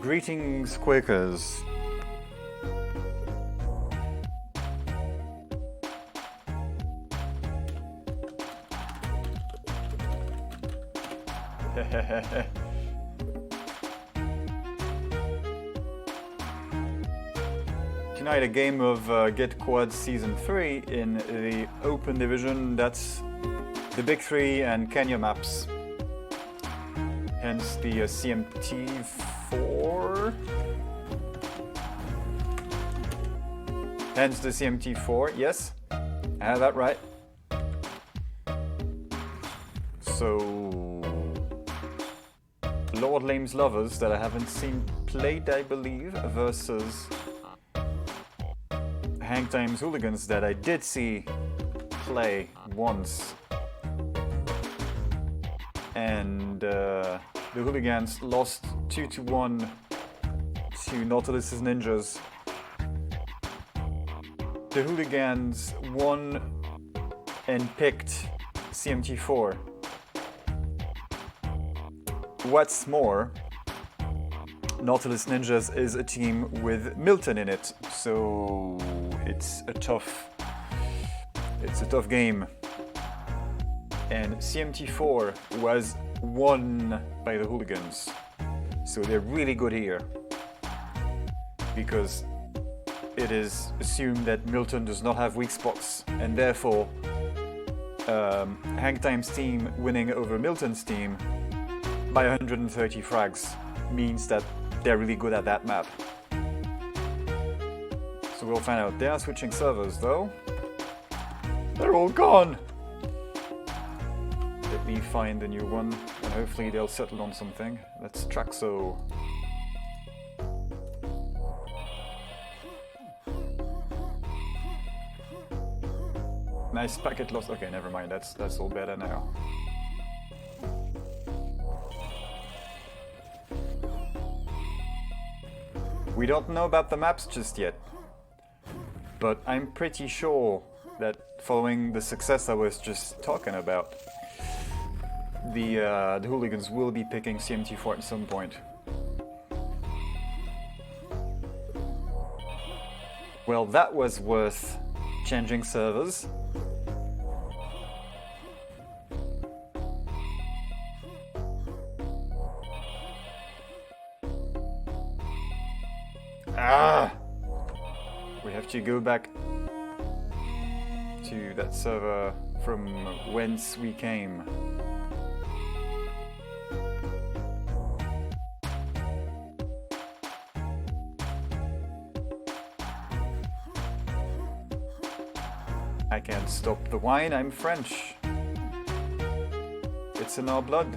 Greetings, Quakers. Tonight a game of GetQuad Season 3 in the open division. That's the Big Three and Kenya maps. Hence the CMT4. Hence the CMT4, yes. I had that right. So, lordlame's lovers that I haven't seen played, I believe, versus hangtimes hooligans that I did see play once. And the hooligans lost 2-1 to Nautilus's ninjas. The hooligans won and picked CMT4. What's more, Nautilus Ninjas is a team with Milton in it, so it's a tough game. And CMT4 was won by the hooligans, so they're really good here because it is assumed that Milton does not have weak spots, and therefore Hangtime's team winning over Milton's team by 130 frags means that they're really good at that map. So we'll find out. They are switching servers though. They're all gone! Let me find a new one and hopefully they'll settle on something. Let's Traxo. Nice packet loss. Okay, never mind. That's all better now. We don't know about the maps just yet, but I'm pretty sure that following the success I was just talking about, the hooligans will be picking CMT4 at some point. Well, that was worth changing servers. Ah! We have to go back to that server from whence we came. I can't stop the wine, I'm French. It's in our blood.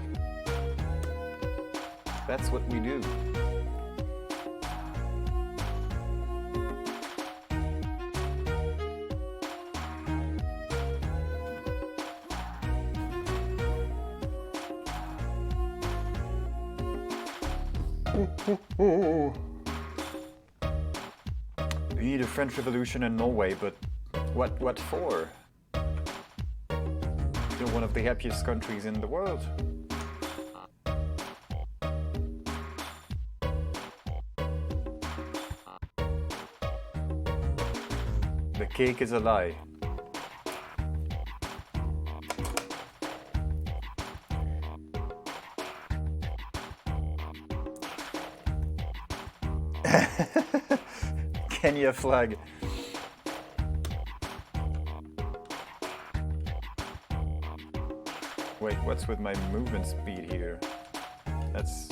That's what we do. We need a French Revolution in Norway, but what for? Still one of the happiest countries in the world. The cake is a lie. Kenya flag. Wait, what's with my movement speed here? That's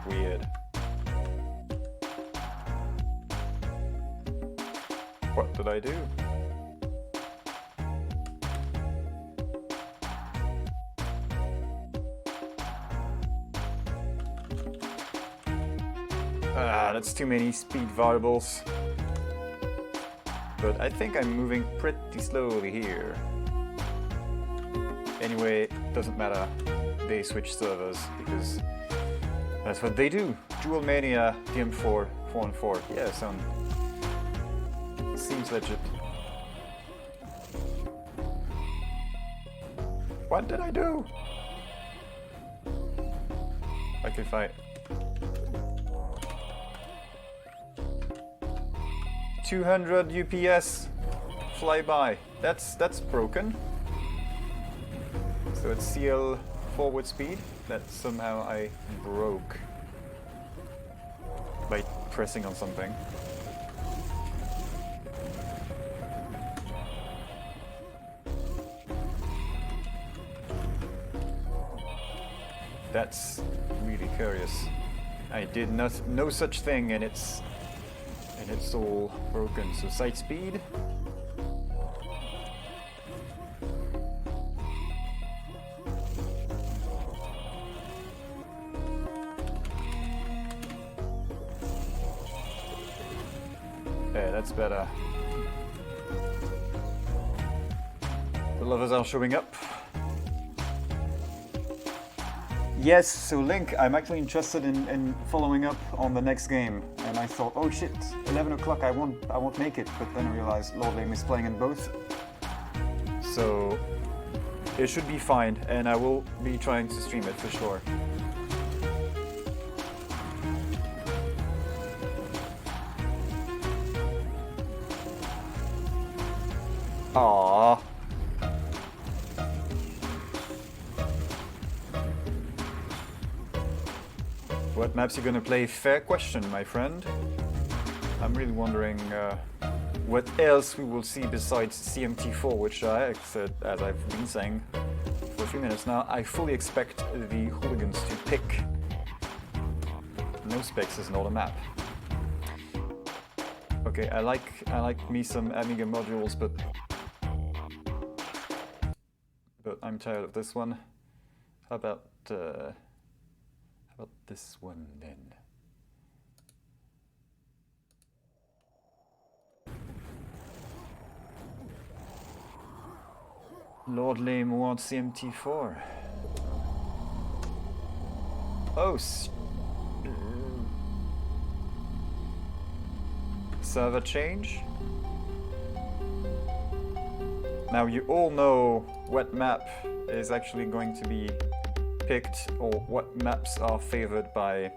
weird. What did I do? That's too many speed variables. But I think I'm moving pretty slowly here. Anyway, doesn't matter. They switch servers because that's what they do. Dual Mania, DM4, 4-on-4. Yeah, seems legit. What did I do? Like if I 200 UPS flyby. That's broken. So it's CL forward speed that somehow I broke by pressing on something. That's really curious. I did no such thing, and it's all broken. So sight speed. Yeah, that's better. The lovers are showing up. Yes, so Link, I'm actually interested in following up on the next game, and I thought, oh shit, 11 o'clock, I won't make it, but then I realized lordlame is playing in both, so it should be fine, and I will be trying to stream it for sure. Aww. What maps you gonna play? Fair question, my friend. I'm really wondering what else we will see besides CMT4, which I said, as I've been saying for a few minutes now, I fully expect the hooligans to pick. No specs is not a map. Okay, I like me some Amiga modules, but I'm tired of this one. How about this one then? lordlame wants CMT4. Oh, server change? Now you all know what map is actually going to be picked, or what maps are favored by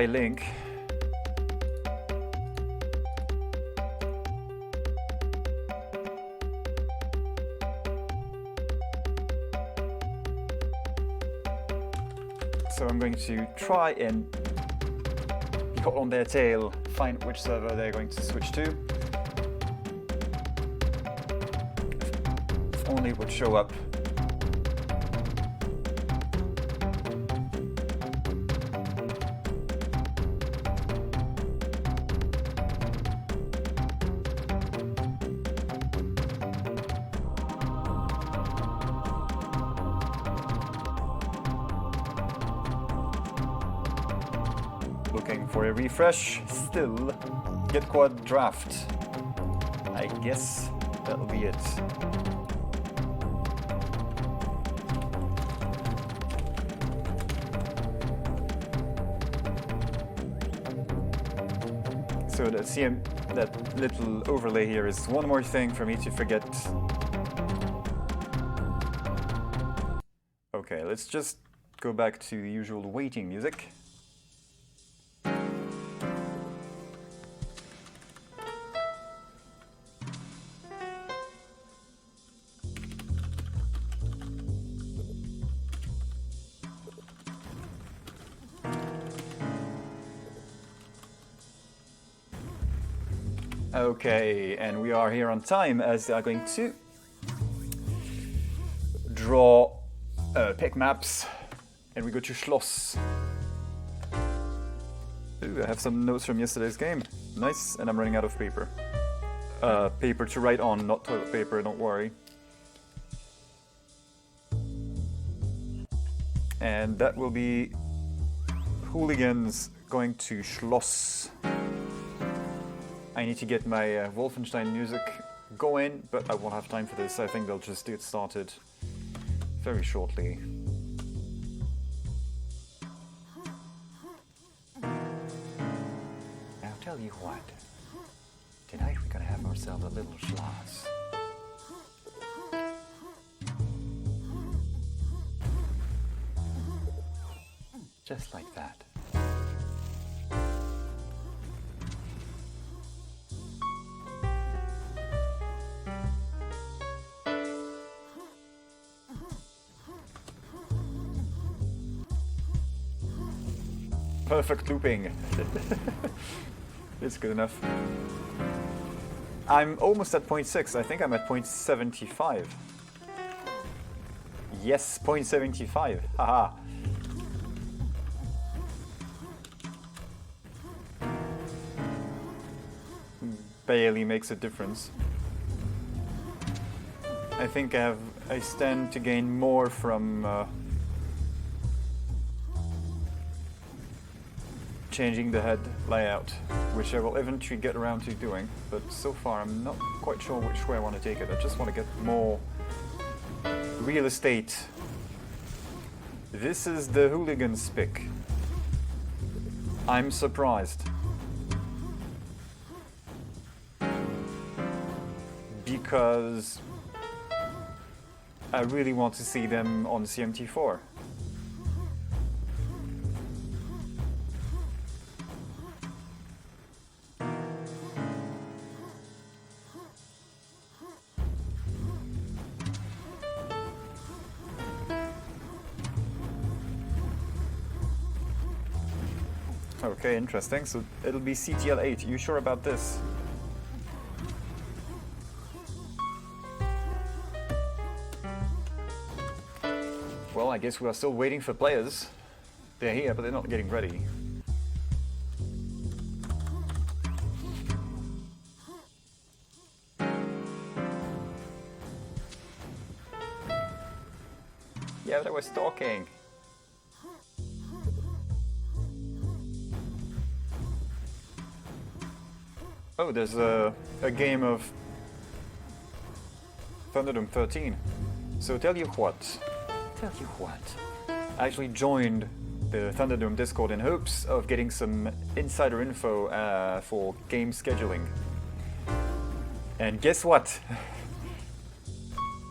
Link. So I'm going to try and be hot on their tail, find which server they're going to switch to. If only it would show up. Looking for a refresh, still GetQuad draft. I guess that'll be it. So that little overlay here is one more thing for me to forget. Okay, let's just go back to the usual waiting music. Okay, and we are here on time as they are going to draw pick maps, and we go to Schloss. Ooh, I have some notes from yesterday's game. Nice, and I'm running out of paper. Paper to write on, not toilet paper, don't worry. And that will be hooligans going to Schloss. I need to get my Wolfenstein music going, but I won't have time for this. I think they'll just get started very shortly. I'll tell you what, tonight we're gonna have ourselves a little Schloss. Just like that. perfect looping. It's good enough. I'm almost at 0.6. I think I'm at 0.75. Yes, 0.75. Haha. Barely makes a difference. I think I stand to gain more from changing the head layout, which I will eventually get around to doing, but so far I'm not quite sure which way I want to take it. I just want to get more real estate. This is the hooligans pick. I'm surprised. Because I really want to see them on CMT4. Okay, interesting. So it'll be CTL8. You sure about this? Well, I guess we are still waiting for players. They're here, but they're not getting ready. Yeah, but I was talking. Oh, there's a game of Thunderdome 13. So tell you what. I actually joined the Thunderdome Discord in hopes of getting some insider info for game scheduling. And guess what?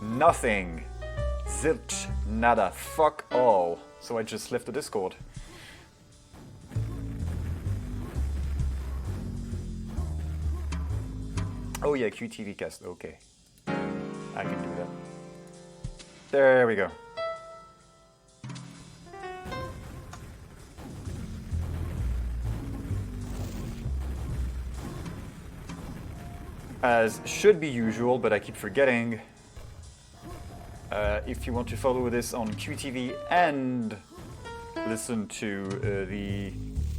Nothing. Zilch. Nada. Fuck all. So I just left the Discord. Oh yeah, QTV cast. Okay. I can do that. There we go. As should be usual, but I keep forgetting. If you want to follow this on QTV and listen to the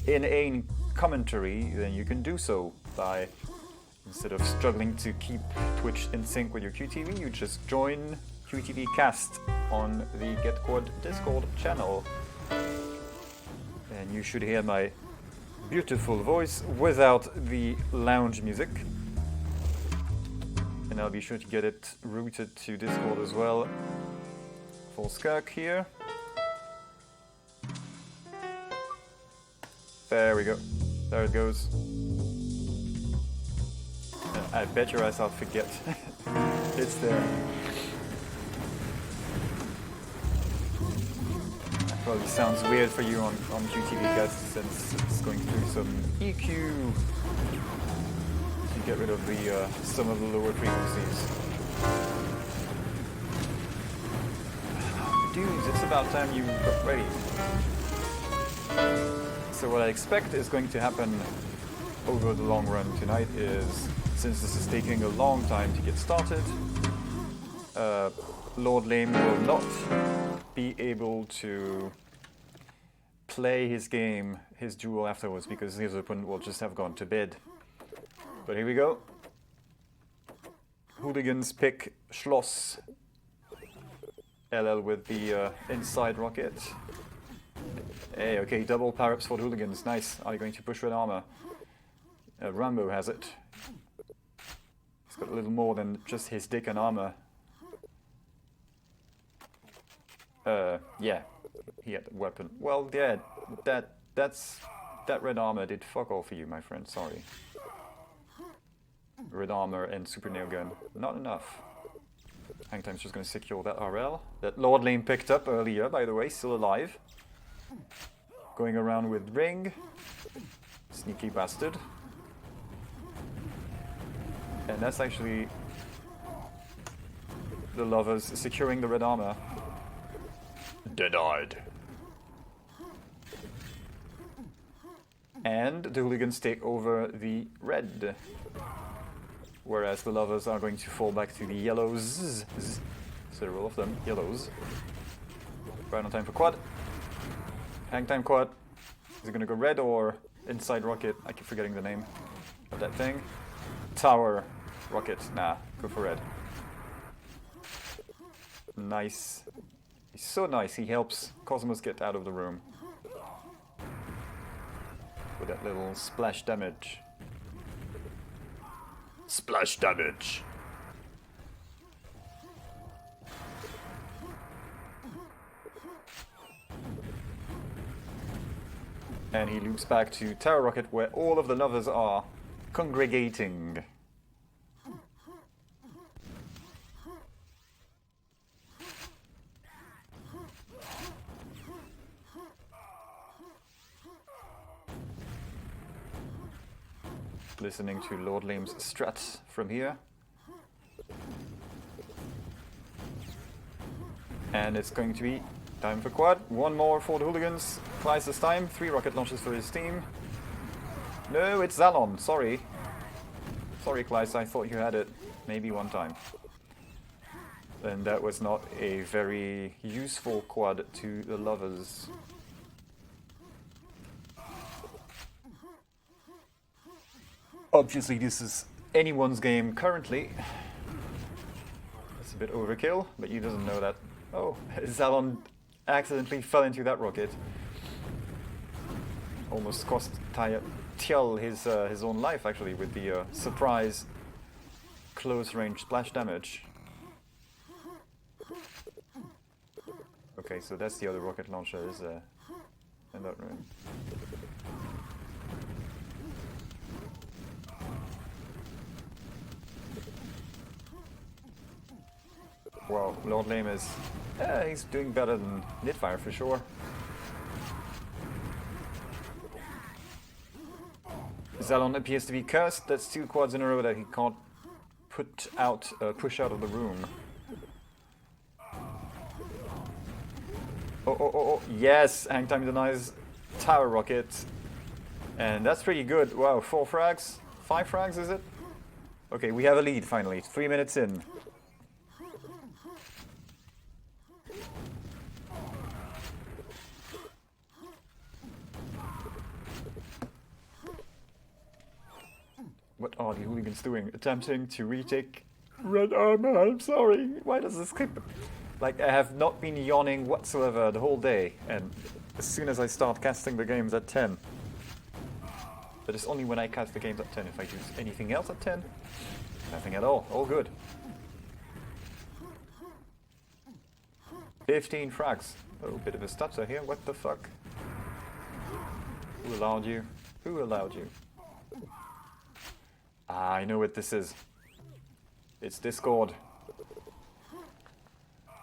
inane commentary, then you can do so by, instead of struggling to keep Twitch in sync with your QTV, you just join QTV Cast on the GetQuad Discord channel. And you should hear my beautiful voice without the lounge music. And I'll be sure to get it routed to Discord as well for Skirk here. There we go. There it goes. I bet your ass I'll forget. It's there. That probably sounds weird for you on QTV Cast since it's going through some EQ. Get rid of the some of the lower frequencies. Dudes, it's about time you got ready. So what I expect is going to happen over the long run tonight is, since this is taking a long time to get started, lordlame will not be able to play his game, his duel afterwards, because his opponent will just have gone to bed. But here we go. Hooligans pick Schloss. LL with the inside rocket. Hey, okay, double power-ups for the Hooligans. Nice. Are you going to push red armor? Rambo has it. He's got a little more than just his dick and armor. Yeah. He had the weapon. Well, yeah, that red armor did fuck all for you, my friend. Sorry. Red armor and super nail gun. Not enough. Hangtimes just going to secure that RL. That lordlame picked up earlier, by the way, still alive. Going around with ring. Sneaky bastard. And that's actually the lovers securing the red armor. Dead-eyed. And the hooligans take over the red. Whereas the lovers are going to fall back to the yellows. Several of them, yellows. Right on time for quad. Hang time quad. Is it gonna go red or inside rocket? I keep forgetting the name of that thing. Tower rocket. Nah, go for red. Nice. He's so nice, he helps Cosmos get out of the room. With that little splash damage. Splash damage! And he loops back to Tower Rocket where all of the lovers are congregating. Listening to Lord Lame's strat from here. And it's going to be time for quad. One more for the hooligans. Kleis this time. 3 rocket launches for his team. No, it's Zalon. Sorry. Sorry, Kleis. I thought you had it. Maybe one time. And that was not a very useful quad to the lovers. Obviously, this is anyone's game currently. It's a bit overkill, but he doesn't know that. Oh, Zalon accidentally fell into that rocket. Almost cost Tiel his own life, actually, with the surprise close-range splash damage. Okay, so that's the other rocket launcher is in that room. Wow, Lord Lame is... he's doing better than Nitfire for sure. Zalon appears to be cursed. That's 2 quads in a row that he can't push out of the room. Oh, yes! Hangtime denies Tower Rocket. And that's pretty good. Wow, 4 frags? 5 frags, is it? Okay, we have a lead finally. 3 minutes in. What are the hooligans doing? Attempting to retake red armor, I'm sorry. Why does this keep... Like, I have not been yawning whatsoever the whole day, and as soon as I start casting the games at 10. But it's only when I cast the games at 10. If I do anything else at 10, nothing at all. All good. 15 frags. Oh, bit of a stutter here. What the fuck? Who allowed you? Who allowed you? Ah, I know what this is. It's Discord.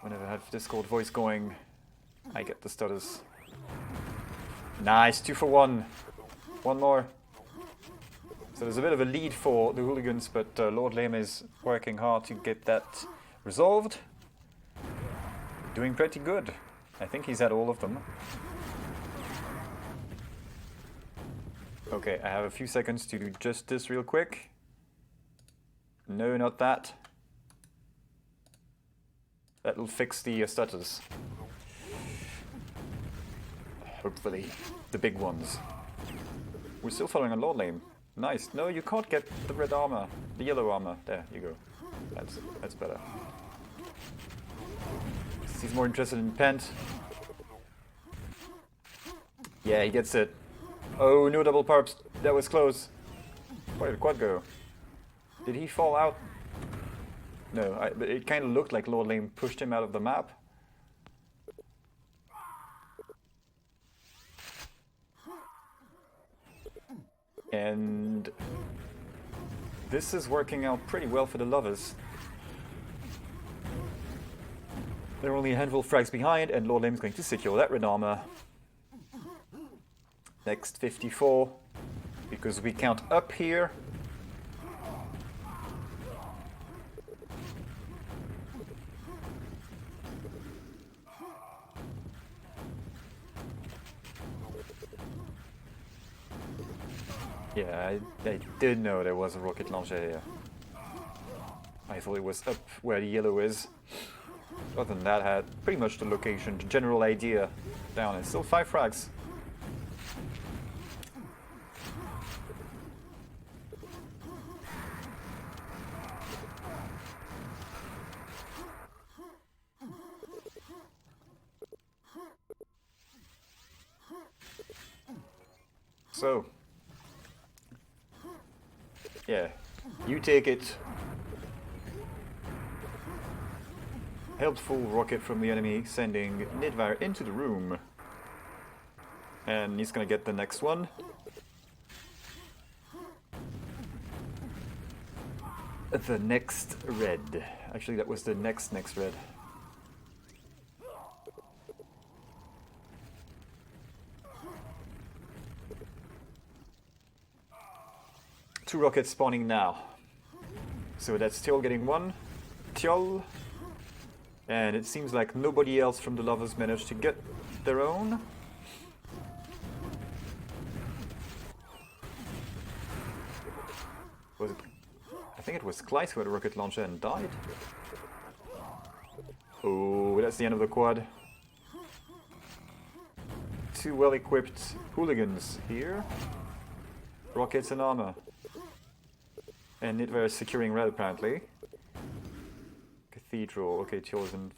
Whenever I have Discord voice going, I get the stutters. Nice, 2 for 1. One more. So there's a bit of a lead for the hooligans, but Lord Lame is working hard to get that resolved. Doing pretty good. I think he's had all of them. Okay, I have a few seconds to do just this real quick. No, not that. That'll fix the stutters. Hopefully, the big ones. We're still following on Lord Lame. Nice. No, you can't get the red armor. The yellow armor. There you go. That's better. He's more interested in Pent. Yeah, he gets it. Oh, no double purps. That was close. Where did Quad go? Did he fall out? No, but it kind of looked like Lord Lame pushed him out of the map. And this is working out pretty well for the lovers. They're only a handful of frags behind, and Lord Lame's going to secure that red armor. Next 54, because we count up here. Yeah, I did know there was a rocket launcher here. I thought it was up where the yellow is. Other than that, I had pretty much the location, the general idea down. It's still 5 frags. So, yeah, you take it. Helpful rocket from the enemy, sending Nidvar into the room. And he's gonna get the next one. The next red. Actually, that was the next red. Two rockets spawning now. So that's Tjol getting one. Tjol. And it seems like nobody else from the lovers managed to get their own. Was it? I think it was Kleist who had a rocket launcher and died. Oh, that's the end of the quad. Two well-equipped hooligans here. Rockets and armor. And Nidvar is securing red, apparently. Cathedral. Okay, chosen.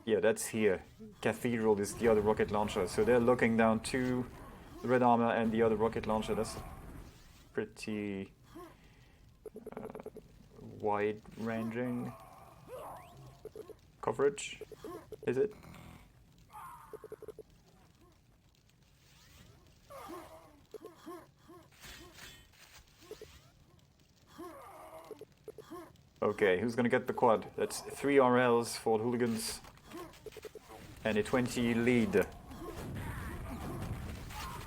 Yeah, that's here. Cathedral is the other rocket launcher. So they're looking down to the red armor and the other rocket launcher. That's pretty wide-ranging coverage, is it? Okay, who's gonna get the quad? That's 3 RLs for the hooligans and a 20 lead.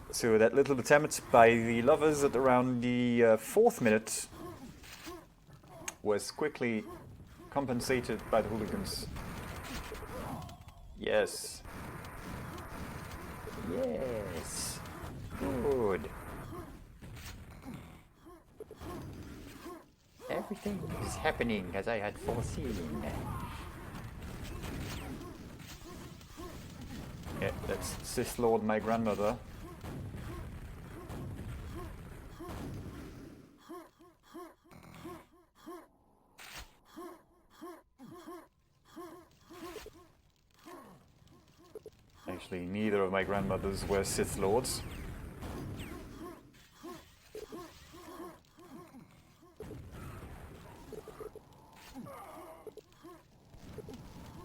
So that little attempt by the lovers at around the 4th minute was quickly compensated by the hooligans. Yes. Yes. Good. Everything is happening as I had foreseen. Yeah, that's Sith Lord, my grandmother. Actually, neither of my grandmothers were Sith Lords.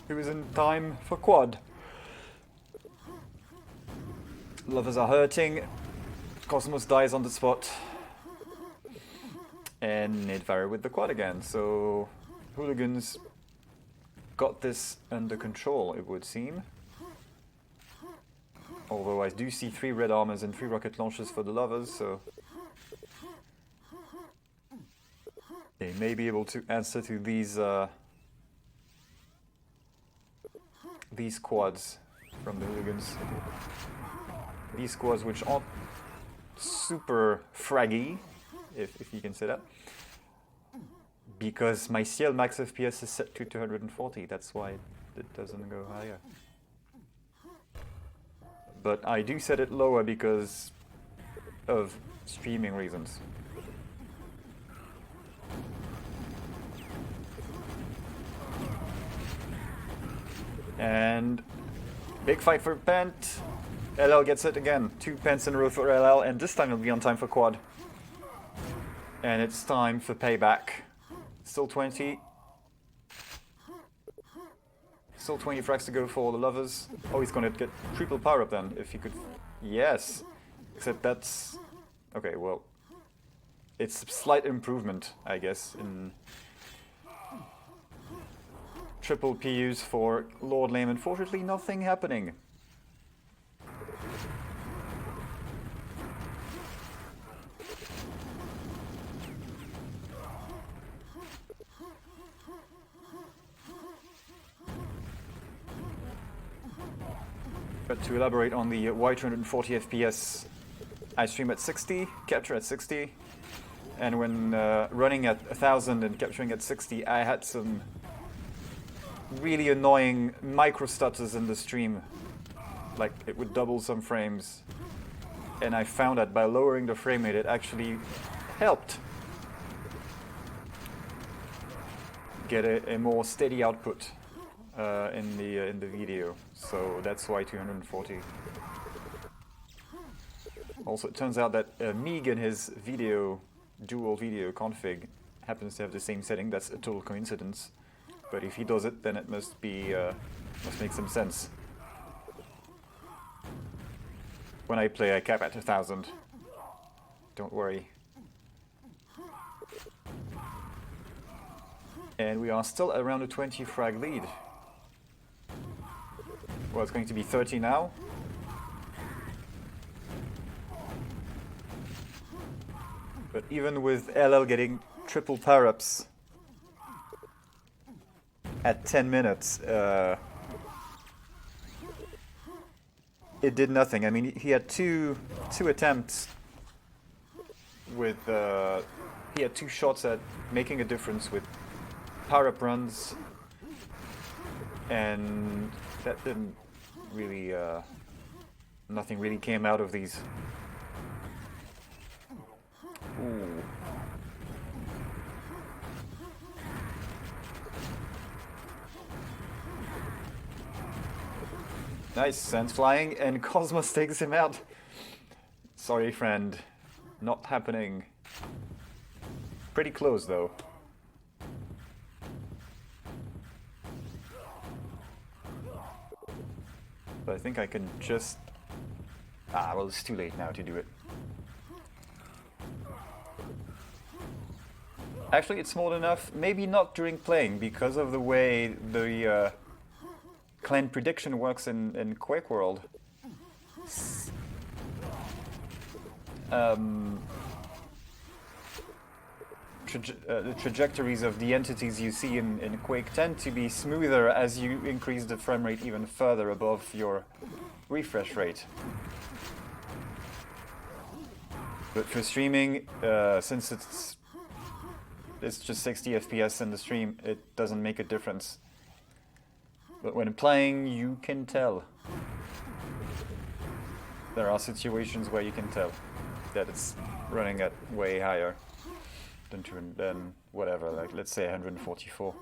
Who is in time for quad? Lovers are hurting. Cosmos dies on the spot. And Nidvar with the quad again. So hooligans got this under control, it would seem. Although I do see 3 red armors and 3 rocket launchers for the lovers, so they may be able to answer to these quads from the hooligans. These quads which aren't super fraggy, if you can say that. Because my CL max FPS is set to 240, that's why it doesn't go higher. But I do set it lower because of streaming reasons. And big fight for Pent. LL gets it again. 2 pens in a row for LL, and this time it'll be on time for quad. And it's time for payback. Still 20. Still 20 frags to go for the lovers. Oh, he's gonna get triple power up then, if he could. Yes. Except that's. Okay, well. It's a slight improvement, I guess, in triple PUs for Lord Lame. Unfortunately, nothing happening. But to elaborate on the wide 240 FPS I stream at 60, capture at 60, and when running at 1000 and capturing at 60, I had some really annoying micro stutters in the stream. Like it would double some frames, and I found that by lowering the frame rate, it actually helped get a more steady output in the video. So that's why 240. Also, it turns out that Meeg in his dual video config happens to have the same setting. That's a total coincidence. But if he does it, then it must make some sense. When I play, I cap at 1000. Don't worry. And we are still around a 20 frag lead. Well, it's going to be 30 now. But even with LL getting triple power-ups at 10 minutes, it did nothing. I mean, he had two attempts with he had 2 shots at making a difference with power-up runs, and that didn't really nothing really came out of these. Ooh. Nice, Sense flying, and Cosmos takes him out. Sorry, friend. Not happening. Pretty close, though. But I think I can just... well, it's too late now to do it. Actually, it's small enough, maybe not during playing, because of the way the clan prediction works in Quakeworld. The trajectories of the entities you see in Quake tend to be smoother as you increase the frame rate even further above your refresh rate. But for streaming, since it's just 60 FPS in the stream, it doesn't make a difference. But when playing, you can tell. There are situations where you can tell that it's running at way higher than whatever, like let's say 144.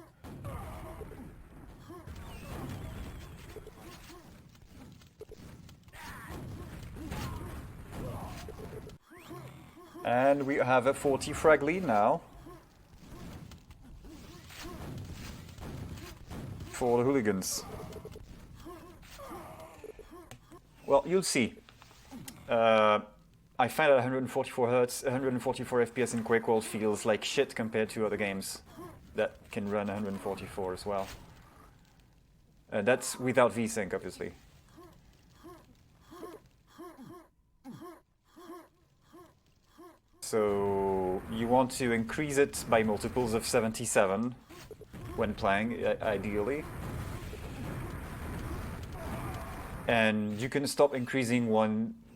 And we have a 40 frag lead now for the hooligans. Well, you'll see. I find that 144 Hz, 144 FPS in Quakeworld feels like shit compared to other games that can run 144 as well. And that's without VSync, obviously. So you want to increase it by multiples of 77 when playing, ideally. And you can stop increasing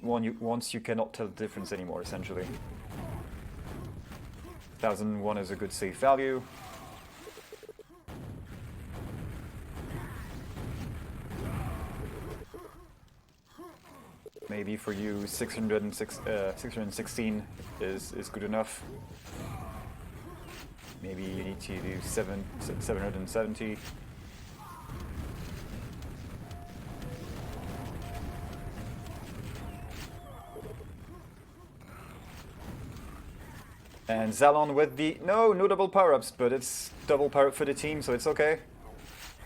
once you cannot tell the difference anymore, essentially. 1001 is a good safe value. Maybe for you 616 is good enough. Maybe you need to do 770. And Zalon with the... No double power-ups, but it's double power-up for the team, so it's okay.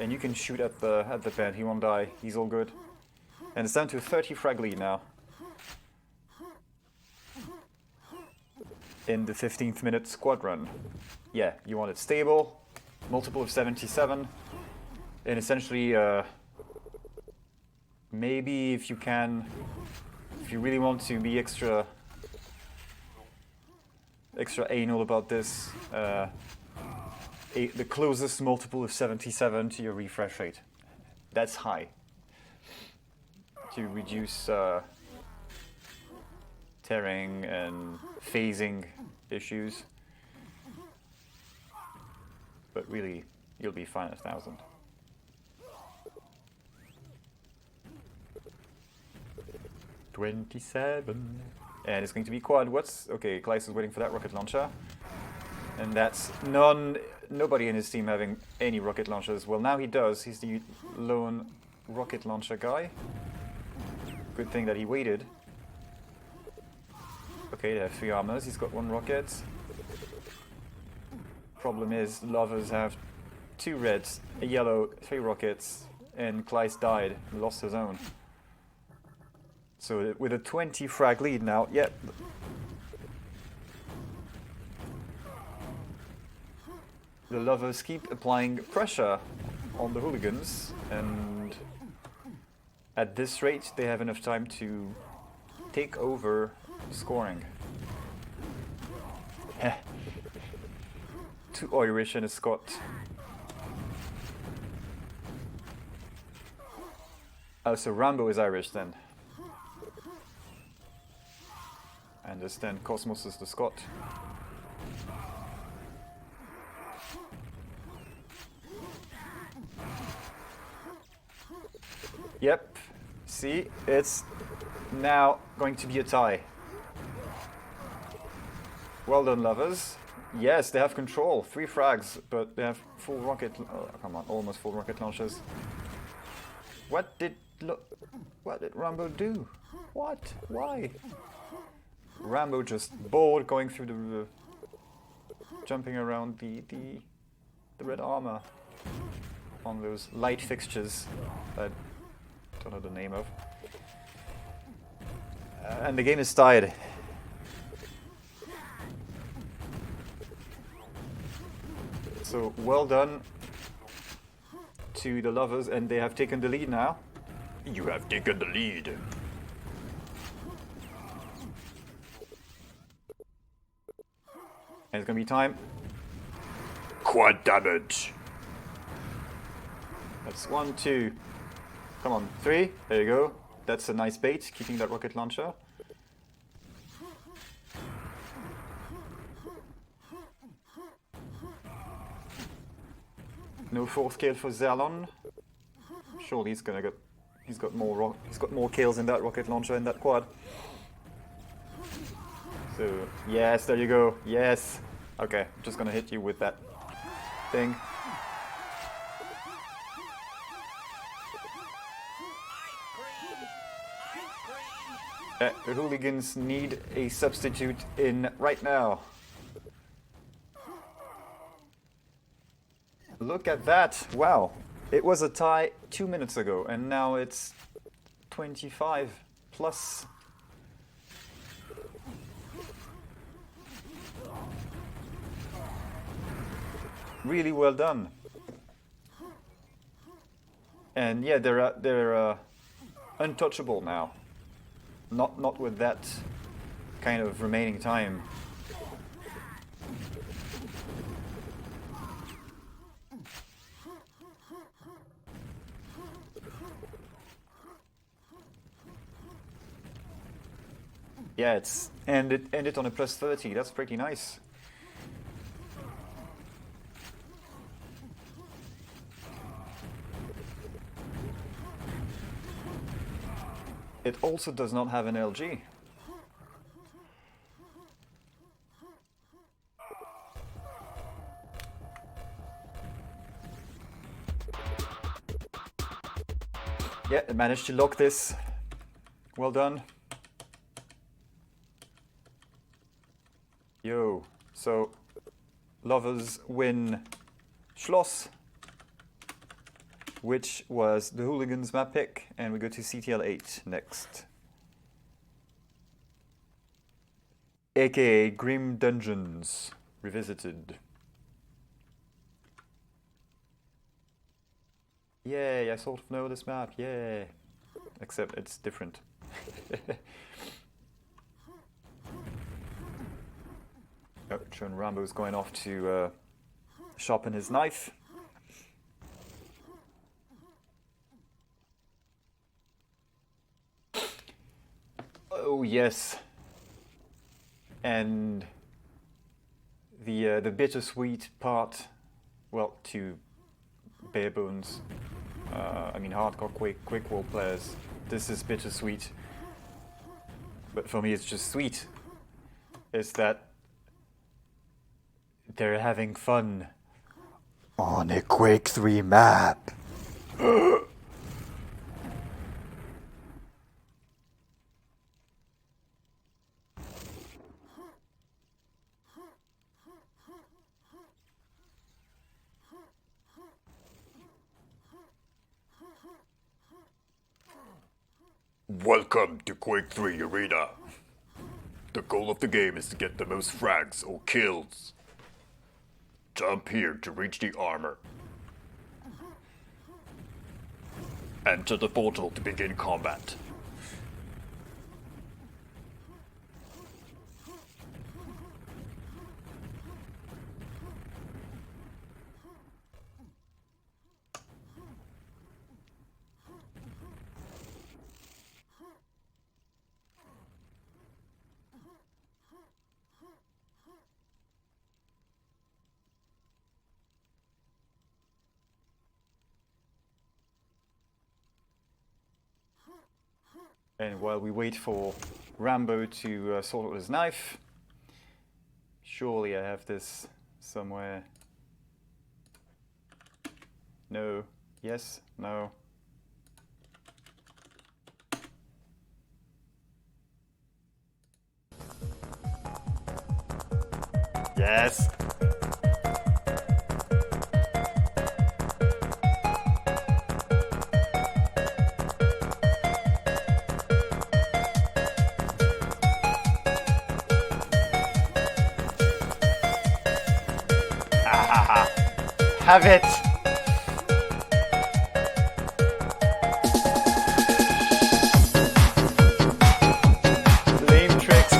And you can shoot at the pad, he won't die, he's all good. And it's down to 30 frag lead now. In the 15th minute squad run. Yeah, you want it stable, multiple of 77, and essentially maybe if you really want to be extra anal about this, the closest multiple of 77 to your refresh rate. That's high. To reduce tearing and phasing issues. But really, you'll be fine at 1,000. $27. And it's going to be quad. What's... Okay, Kleist is waiting for that rocket launcher. And that's nobody in his team having any rocket launchers. Well, now he does. He's the lone rocket launcher guy. Good thing that he waited. Okay, they have 3 armors. He's got 1 rocket. Problem is, lovers have 2 reds, a yellow, 3 rockets, and Kleist died and lost his own. So with a 20 frag lead now, yeah. The lovers keep applying pressure on the hooligans, and at this rate they have enough time to take over scoring. 2 Irish and a Scot. Oh, so Rambo is Irish then. I understand Cosmos is the Scot. Yep. See, it's now going to be a tie. Well done, lovers. Yes, they have control. 3 frags, but they have full rocket... Oh, come on, almost full rocket launchers. What did Rambo do? What? Why? Rambo just bored going through the... jumping around the red armor on those light fixtures that I don't know the name of. And the game is tied. So well done to the lovers, and they have taken the lead now. You have taken the lead. And it's gonna be time. Quad damage. That's 1, 2. Come on, 3. There you go. That's a nice bait, keeping that rocket launcher. No 4th kill for Zerlon. Surely he's got more kills in that rocket launcher in that quad. So yes, there you go. Yes. Okay, I'm just gonna hit you with that thing. The hooligans need a substitute in right now. Look at that! Wow, it was a tie 2 minutes ago, and now it's 25 plus. Really well done. And yeah, they're untouchable now. Not with that kind of remaining time. Yeah, it's ended on a plus 30. That's pretty nice. It also does not have an LG. Yeah, it managed to lock this. Well done. Yo, so lovers win Schloss, which was the hooligans map pick, and we go to CTL 8 next. AKA Grim Dungeons Revisited. Yay, I sort of know this map, yay. Except it's different. Oh, Sean Rambo's going off to sharpen his knife. Oh yes, And the bittersweet part, well, to bare bones, I mean hardcore Quakeworld players, this is bittersweet. But for me it's just sweet. Is that they're having fun on a Quake 3 map. Welcome to Quake 3 Arena. The goal of the game is to get the most frags or kills. Jump here to reach the armor. Enter the portal to begin combat. And while we wait for Rambo to sort out his knife, surely I have this somewhere. No. Yes. No. Yes. Have it! Lame tricks.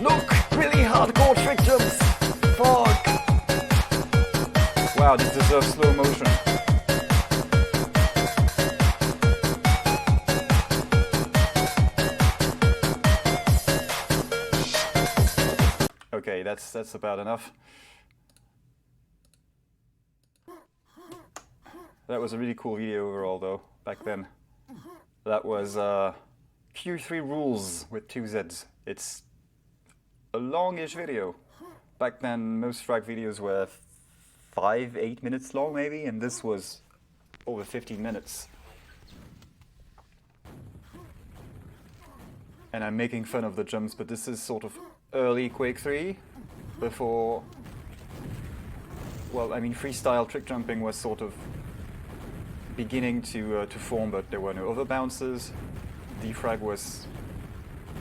Look! Really hardcore trick jumps! Fuck! Wow, this deserves slow motion. Okay, that's about enough. That was a really cool video overall though, back then. That was Q3 Rules with 2 Zs. It's a longish video. Back then most frag videos were 5-8 minutes long maybe, and this was over 15 minutes. And I'm making fun of the jumps, but this is sort of early Quake 3, before, well, I mean freestyle trick jumping was sort of beginning to form, but there were no other bounces. Defrag was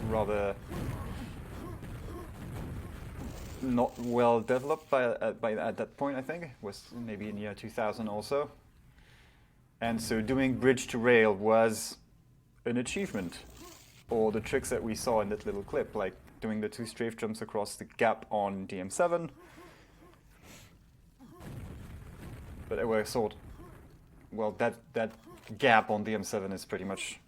rather not well developed at that point, I think. It was maybe in the year 2000 also. And so doing bridge to rail was an achievement. Or the tricks that we saw in that little clip, like doing the 2 strafe jumps across the gap on DM7. But they were sort, well, that gap on DM7 is pretty much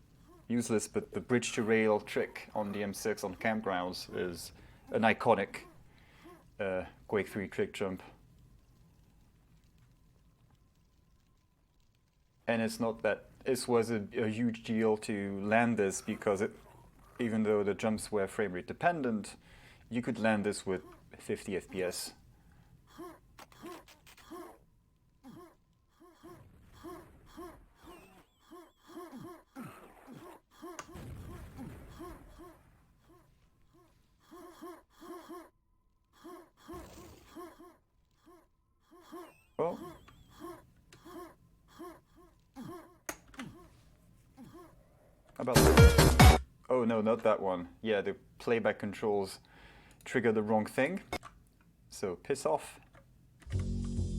useless, but the bridge to rail trick on DM6 on campgrounds is an iconic Quake 3 trick jump. And it's not that this was a huge deal to land this, because even though the jumps were frame rate dependent, you could land this with 50 FPS. Well, how about that? Oh no, not that one. Yeah, the playback controls trigger the wrong thing. So piss off.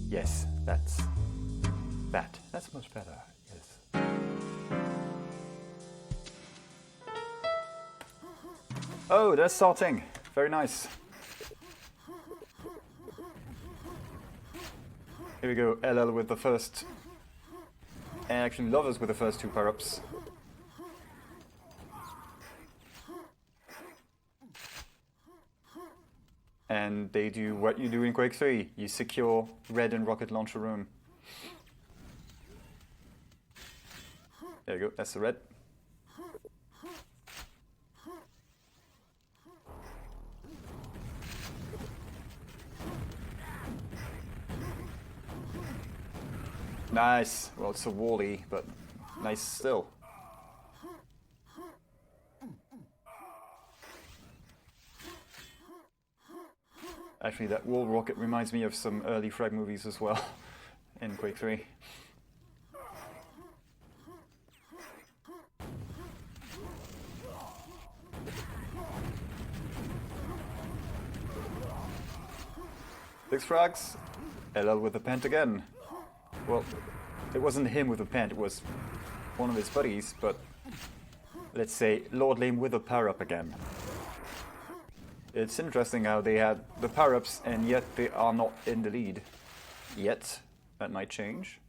Yes, that's much better. Yes. Oh, that's starting. Very nice. Here we go, LL with the first And actually lovers with the first two power-ups. And they do what you do in Quake 3. You secure red and rocket launcher room. There you go, that's the red. Nice. Well, it's a wally, but nice still. Actually, that wall rocket reminds me of some early frag movies as well in Quake 3. Six frags. LL with the pent again. Well, it wasn't him with the pent, it was one of his buddies, but let's say lordlame with a power-up again. It's interesting how they had the power-ups and yet they are not in the lead. Yet. That might change.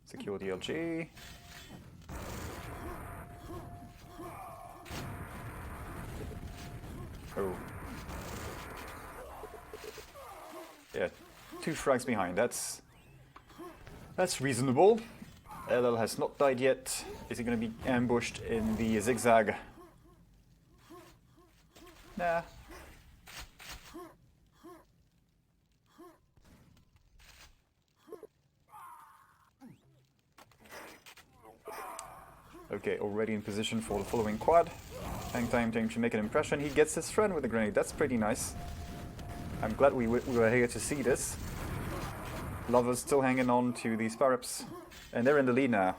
Secure the LG. Oh. Yeah, 2 frags behind. That's reasonable. LL has not died yet. Is he going to be ambushed in the zigzag? Nah. Okay, already in position for the following quad. Hangtime to make an impression. He gets his friend with a grenade. That's pretty nice. I'm glad we were here to see this. Lovers still hanging on to these power-ups. And they're in the lead now.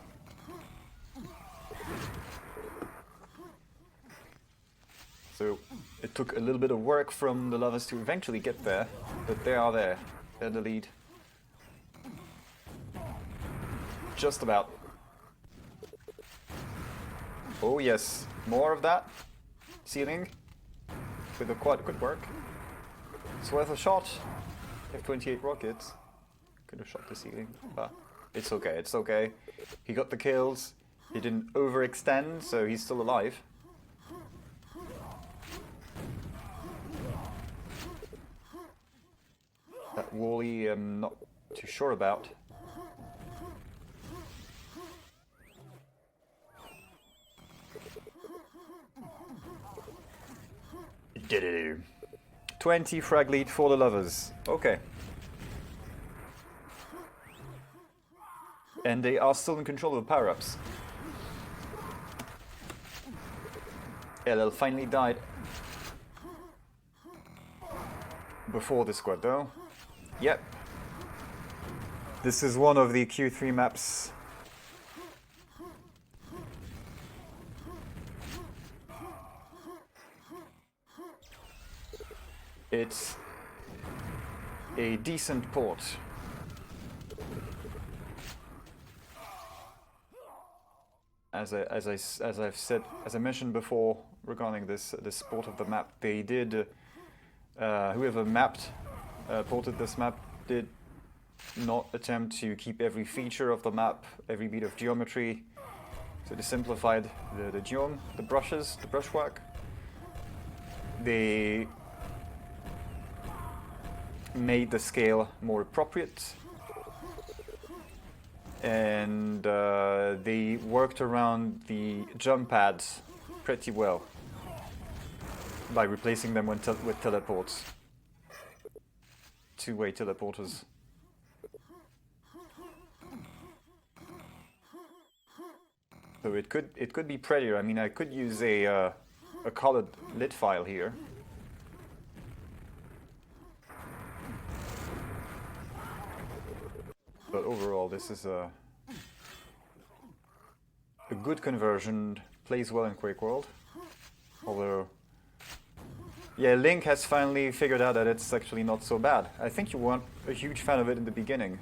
So it took a little bit of work from the lovers to eventually get there. But they are there. They're in the lead. Just about. Oh yes, more of that. Ceiling. With the quad, good work. It's worth a shot. You have 28 rockets. Could have shot the ceiling, but it's okay, it's okay. He got the kills. He didn't overextend, so he's still alive. That wally, I'm not too sure about. Did it. 20 frag lead for the lovers. Okay. And they are still in control of the power-ups. LL finally died before the squad though. Yep. This is one of the Q3 maps. It's a decent port. As I've said, as I mentioned before regarding this port of the map, they did whoever ported this map did not attempt to keep every feature of the map, every bit of geometry. So they simplified the geom, the brushes, the brushwork. They made the scale more appropriate, and they worked around the jump pads pretty well by replacing them with teleports, two-way teleporters. So it could be prettier. I mean, I could use a colored lit file here. But overall, this is a good conversion, plays well in Quakeworld. Although, yeah, Link has finally figured out that it's actually not so bad. I think you weren't a huge fan of it in the beginning.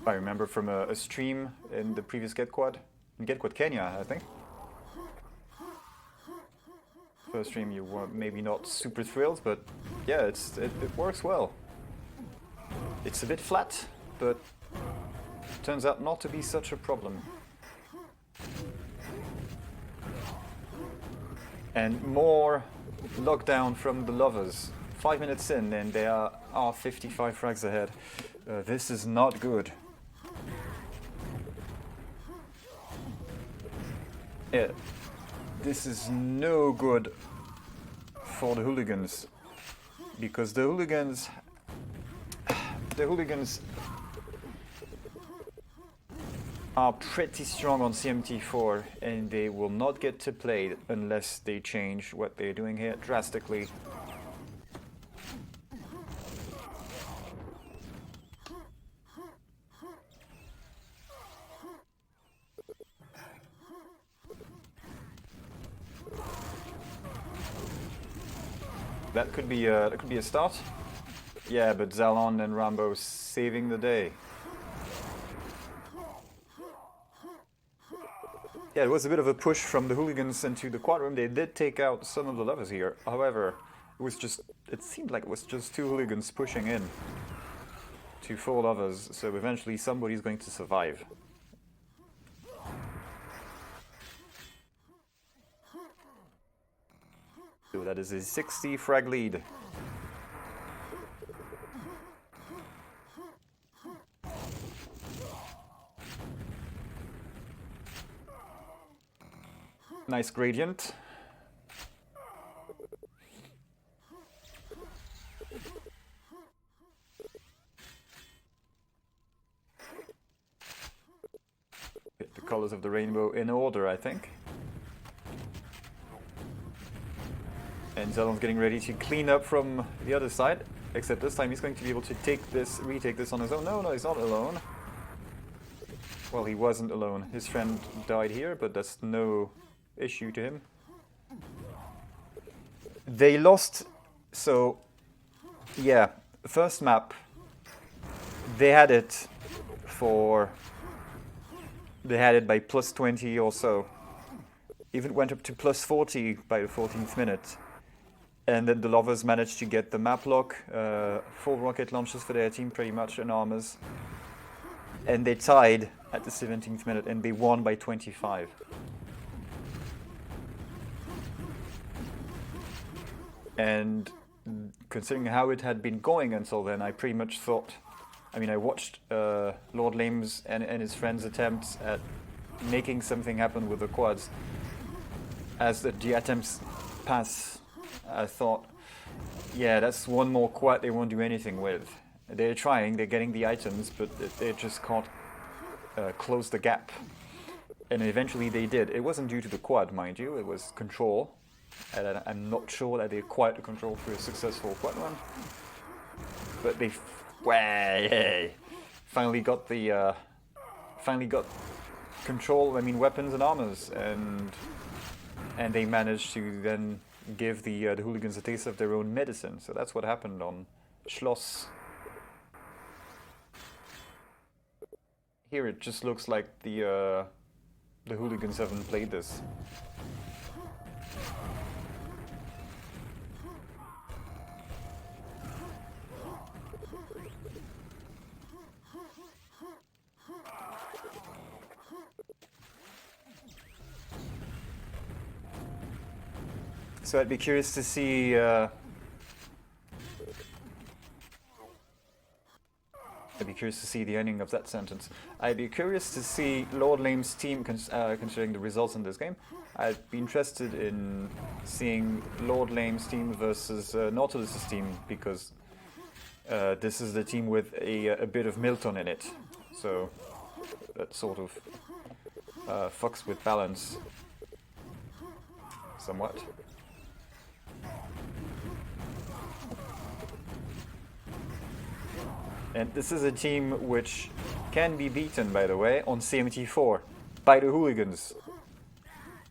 I remember from a stream in the previous GetQuad, in GetQuad Kenya, I think. First stream you were maybe not super thrilled, but yeah, it works well. It's a bit flat, but turns out not to be such a problem. And more lockdown from the lovers. 5 minutes in and they are 55 frags ahead. This is not good. Yeah, this is no good for the hooligans, because the hooligans are pretty strong on CMT4 and they will not get to play unless they change what they're doing here drastically. That could be a start. Yeah, but Zalon and Rambo saving the day. Yeah, it was a bit of a push from the hooligans into the quad room. They did take out some of the lovers here. However, it seemed like it was just two hooligans pushing in to 4 lovers. So eventually somebody's going to survive. So that is a 60 frag lead. Nice gradient. Get the colors of the rainbow in order, I think. And Zelon's getting ready to clean up from the other side, except this time he's going to be able to retake this on his own. No, he's not alone. Well, he wasn't alone. His friend died here, but that's no issue to him. They lost, so yeah, first map, they had it by plus 20 or so. Even went up to plus 40 by the 14th minute. And then the lovers managed to get the map lock, 4 rocket launches for their team pretty much, and armors. And they tied at the 17th minute and they won by 25. And considering how it had been going until then, I pretty much thought, I mean, I watched lordlame's and his friends' attempts at making something happen with the quads. As the attempts pass, I thought, yeah, that's one more quad they won't do anything with. They're trying, they're getting the items, but they just can't close the gap. And eventually they did. It wasn't due to the quad, mind you, it was control. And I'm not sure that they acquired the control through a successful quad run. But they finally got control, I mean weapons and armors, and they managed to then give the hooligans a taste of their own medicine. So that's what happened on Schloss. Here it just looks like the hooligans haven't played this. So I'd be curious to see the ending of that sentence. I'd be curious to see lordlame's team considering the results in this game. I'd be interested in seeing lordlame's team versus Nautilus's team, because this is the team with a bit of Milton in it. So that sort of fucks with balance somewhat. And this is a team which can be beaten, by the way, on CMT4 by the hooligans.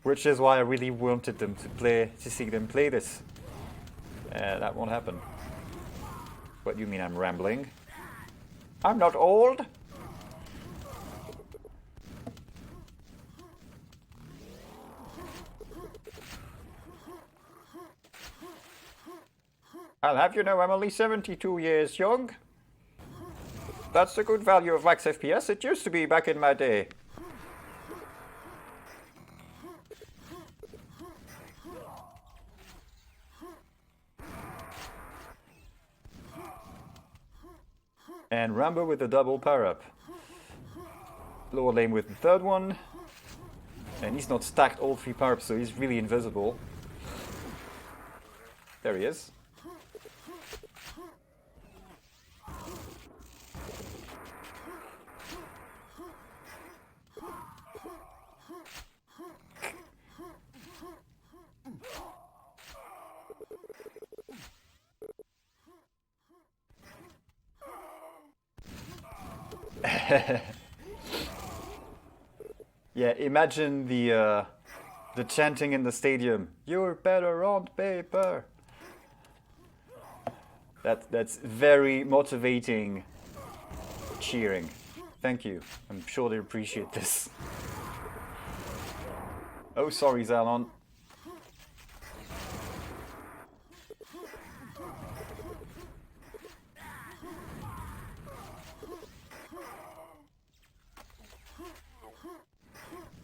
Which is why I really wanted them to see them play this. That won't happen. What do you mean I'm rambling? I'm not old! I'll have you know I'm only 72 years young. That's a good value of max FPS. It used to be back in my day. And Rambo with the double power-up. Lordlame with the third one. And he's not stacked all three power-ups, so he's really invisible. There he is. Yeah, imagine the chanting in the stadium. You're better on paper. That's very motivating cheering. Thank you. I'm sure they appreciate this. Oh, sorry, Zalon.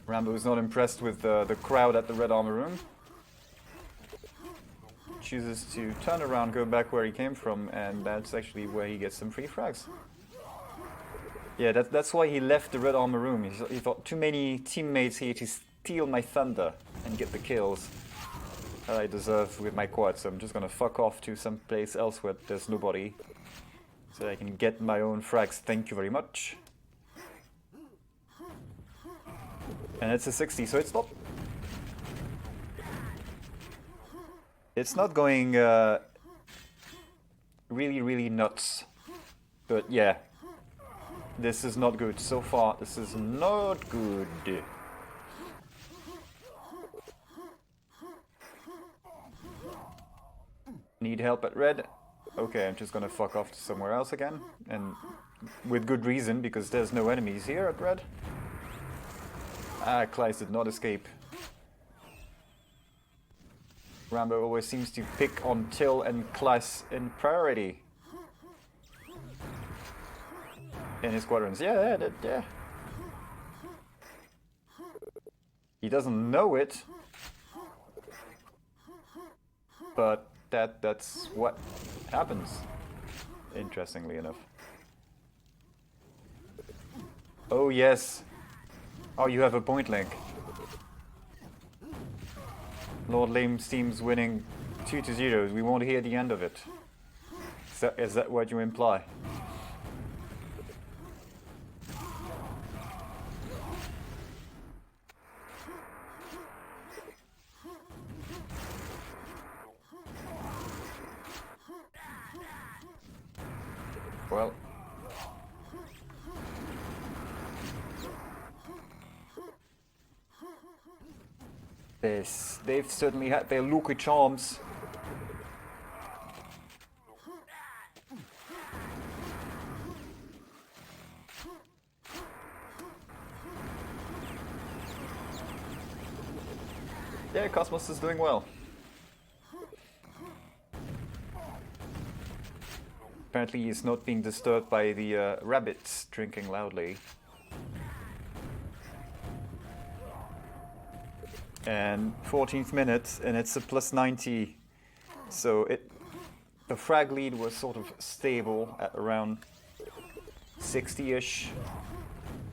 Rambo is not impressed with the crowd at the Red Armor Room. Chooses to turn around, go back where he came from, and that's actually where he gets some free frags. Yeah, that's why he left the Red Armor Room. He thought too many teammates here to steal my thunder and get the kills that I deserve with my quad, so I'm just gonna fuck off to some place else where there's nobody so I can get my own frags. Thank you very much. And it's a 60, so it's not going really nuts. But yeah, this is not good. So far, this is not good. Need help at red? Okay, I'm just gonna fuck off to somewhere else again. And with good reason, because there's no enemies here at red. Ah, Kleist did not escape. Rambo always seems to pick on Till and Kleist in priority. In his squadrons. Yeah. He doesn't know it. But that's what happens. Interestingly enough. Oh yes. Oh, you have a point link. Lordlame's team's winning 2-0. We won't hear the end of it. Is that what you imply? Well. They've certainly had their lucky charms. Yeah, Cosmos is doing well. Apparently he's not being disturbed by the rabbits drinking loudly. And 14th minute, and it's a plus 90. So the frag lead was sort of stable at around 60-ish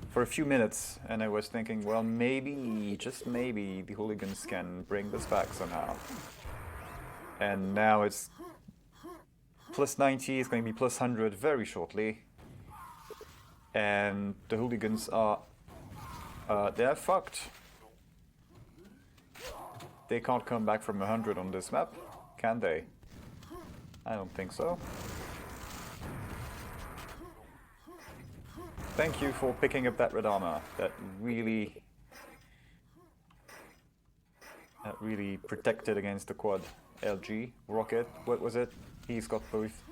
for a few minutes, and I was thinking, well, maybe, just maybe, the hooligans can bring this back somehow. And now it's plus 90, it's going to be plus 100 very shortly. And the hooligans are, they're fucked. They can't come back from 100 on this map, can they? I don't think so. Thank you for picking up that red armor. That really protected against the quad. LG, rocket, what was it? He's got both.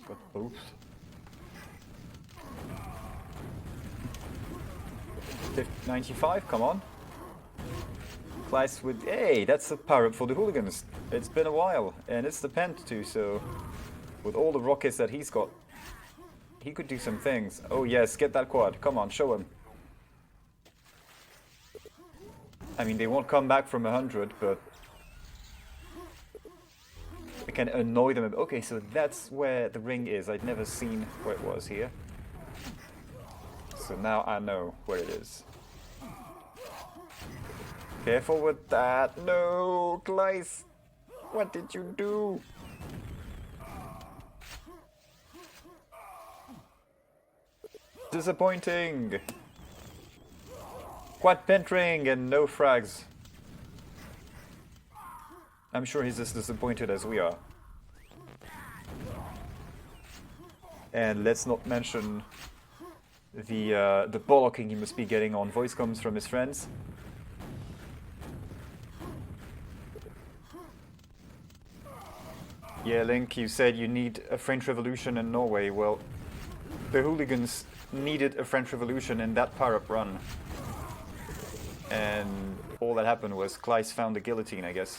Got both. 95, come on. Kleist with... Hey, that's a power-up for the hooligans. It's been a while, and it's the Pent too, so... With all the rockets that he's got, he could do some things. Oh yes, get that quad. Come on, show him. I mean, they won't come back from 100, but... I can annoy them. Okay, so that's where the ring is. I'd never seen where it was here. So now I know where it is. Careful with that. No, Kleist. What did you do? Disappointing. Quad pent ring and no frags. I'm sure he's as disappointed as we are. And let's not mention the bollocking he must be getting on voice comms from his friends. Yeah, Link, you said you need a French Revolution in Norway. Well, the hooligans needed a French Revolution in that power-up run. And all that happened was Kleist found the guillotine, I guess.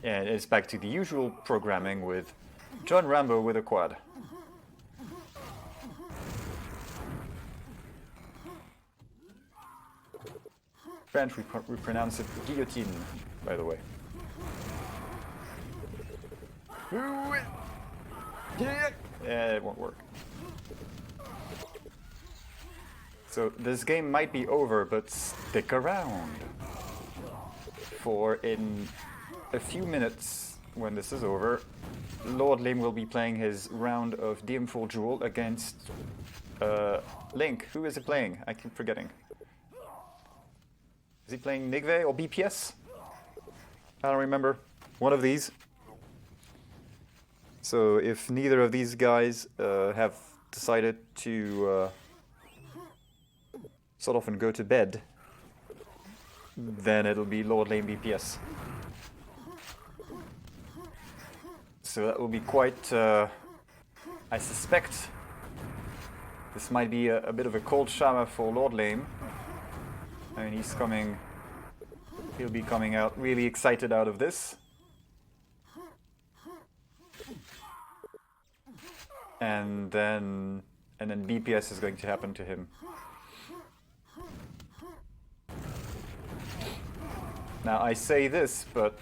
And it's back to the usual programming with John Rambo with a quad. French, we pronounce it guillotine, by the way. Yeah, it won't work. So this game might be over, but stick around. For in a few minutes, when this is over, Lordlame will be playing his round of DM4 Duel against Link. Who is he playing? I keep forgetting. Is he playing Nigve or BPS? I don't remember. One of these. So if neither of these guys have decided to sort of and go to bed, then it'll be Lordlame BPS. So that will be quite, I suspect, this might be a bit of a cold shower for Lordlame. I mean, he'll be coming out really excited out of this. And then BPS is going to happen to him. Now I say this, but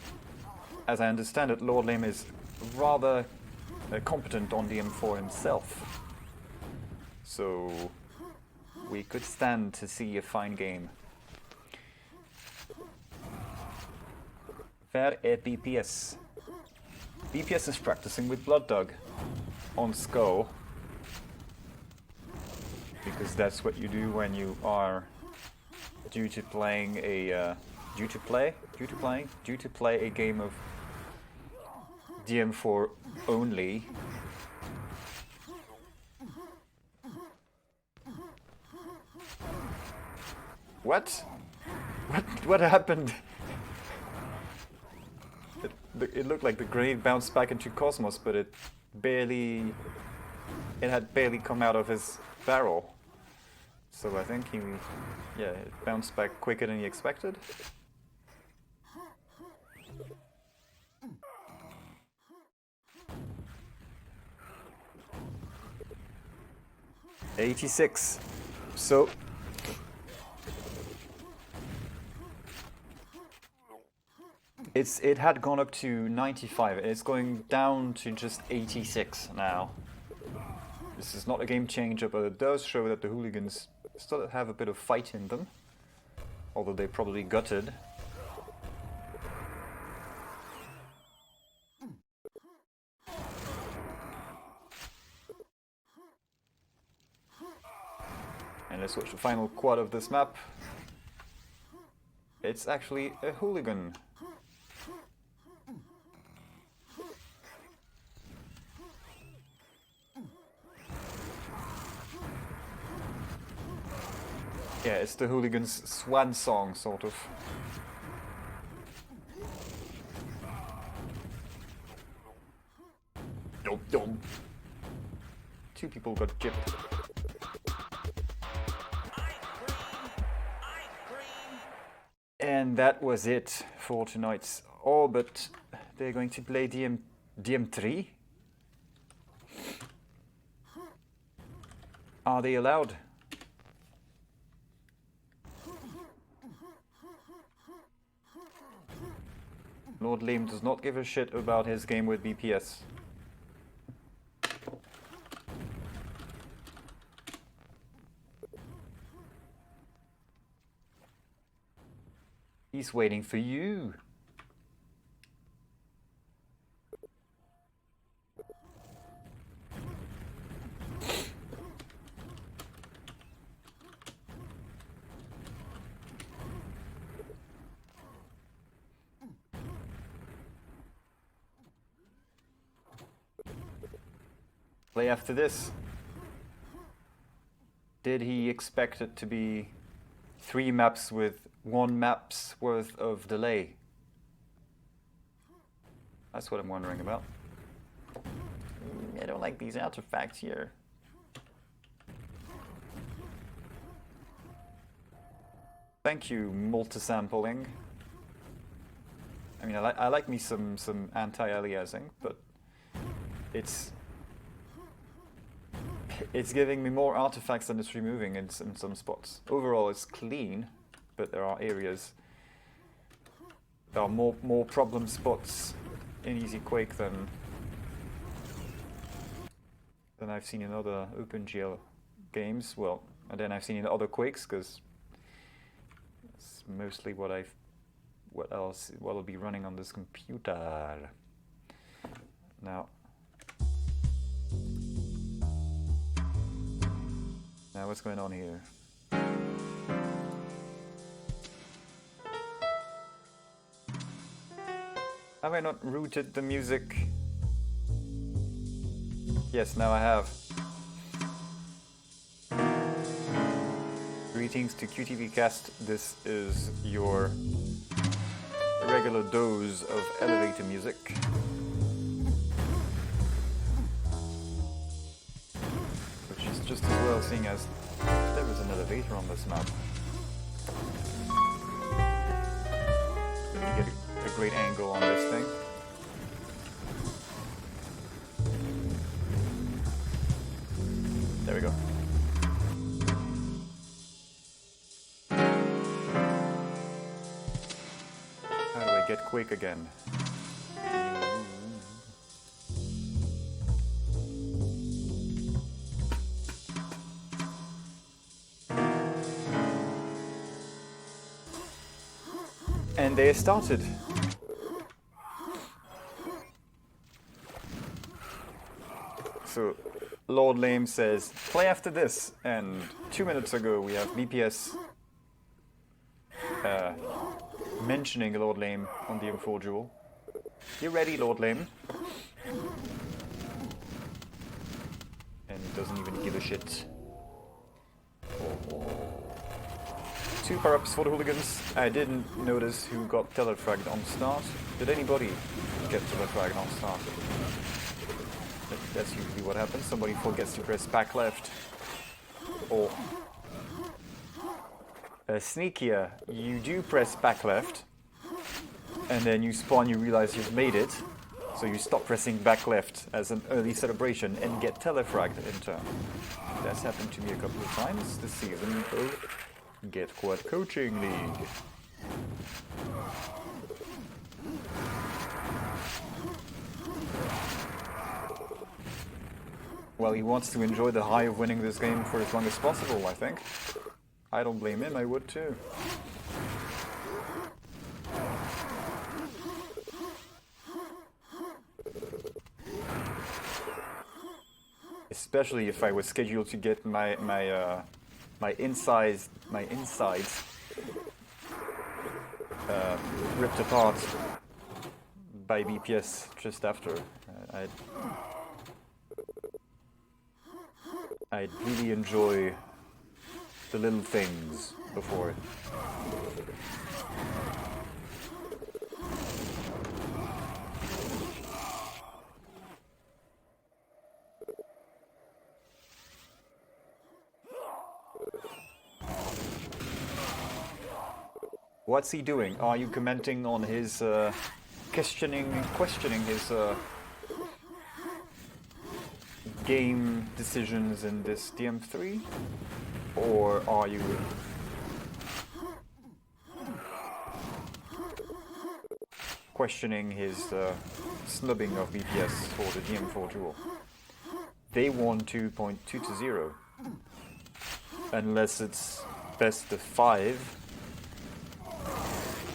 as I understand it, Lordlame is rather competent on DM4 himself. So we could stand to see a fine game. Where is BPS? BPS is practicing with Blood Dog on Skull. Because that's what you do when you are due to play a game of DM4 only. What? What happened? It looked like the grenade bounced back into Cosmos, but it had barely come out of his barrel. So I think it bounced back quicker than he expected. $86. So it had gone up to 95. It's going down to just 86 now. This is not a game changer, but it does show that the hooligans still have a bit of fight in them, although they probably gutted. And let's watch the final quad of this map. It's actually a hooligan. Yeah, it's the hooligans' swan song, sort of. Dum dum. Two people got gypped. And that was it for tonight's Orbit. They're going to play DM3. Are they allowed? Lord Lame does not give a shit about his game with BPS. He's waiting for you. Play after this. Did he expect it to be 3 maps with 1 map's worth of delay? That's what I'm wondering about. I don't like these artifacts here. Thank you, multi-sampling. I mean, I like me some anti-aliasing, but it's giving me more artifacts than it's removing in some spots. Overall, it's clean, but there are areas. There are more problem spots in Easy Quake than I've seen in other OpenGL games. Well, and then I've seen in other Quakes, because it's mostly what will be running on this computer. Now what's going on here? Have I not routed the music? Yes, now I have. Greetings to QTV Cast. This is your regular dose of elevator music. Which is just as well, seeing as there is an elevator on this map. Let me get a great angle on this thing. There we go. How do I get Quake again? And they started. So Lord Lame says, play after this, and 2 minutes ago we have BPS mentioning Lord Lame on the M4 duel. You ready, Lord Lame? And he doesn't even give a shit. 2 power-ups for the hooligans. I didn't notice who got telefragged on start. Did anybody get telefragged on start? That's usually what happens. Somebody forgets to press back left. Or sneakier, you do press back left, and then you spawn, you realize you've made it, so you stop pressing back left as an early celebration and get telefragged in turn. That's happened to me a couple of times this season of GetQuad Coaching League. Well, he wants to enjoy the high of winning this game for as long as possible, I think. I don't blame him, I would too. Especially if I was scheduled to get my insides ripped apart by BPS just after. I'd really enjoy the little things before it. What's he doing? Are you commenting on his questioning his game decisions in this DM3? Or are you questioning his snubbing of BPS for the DM4 duel? They won 2.2 to 0. Unless it's best of 5.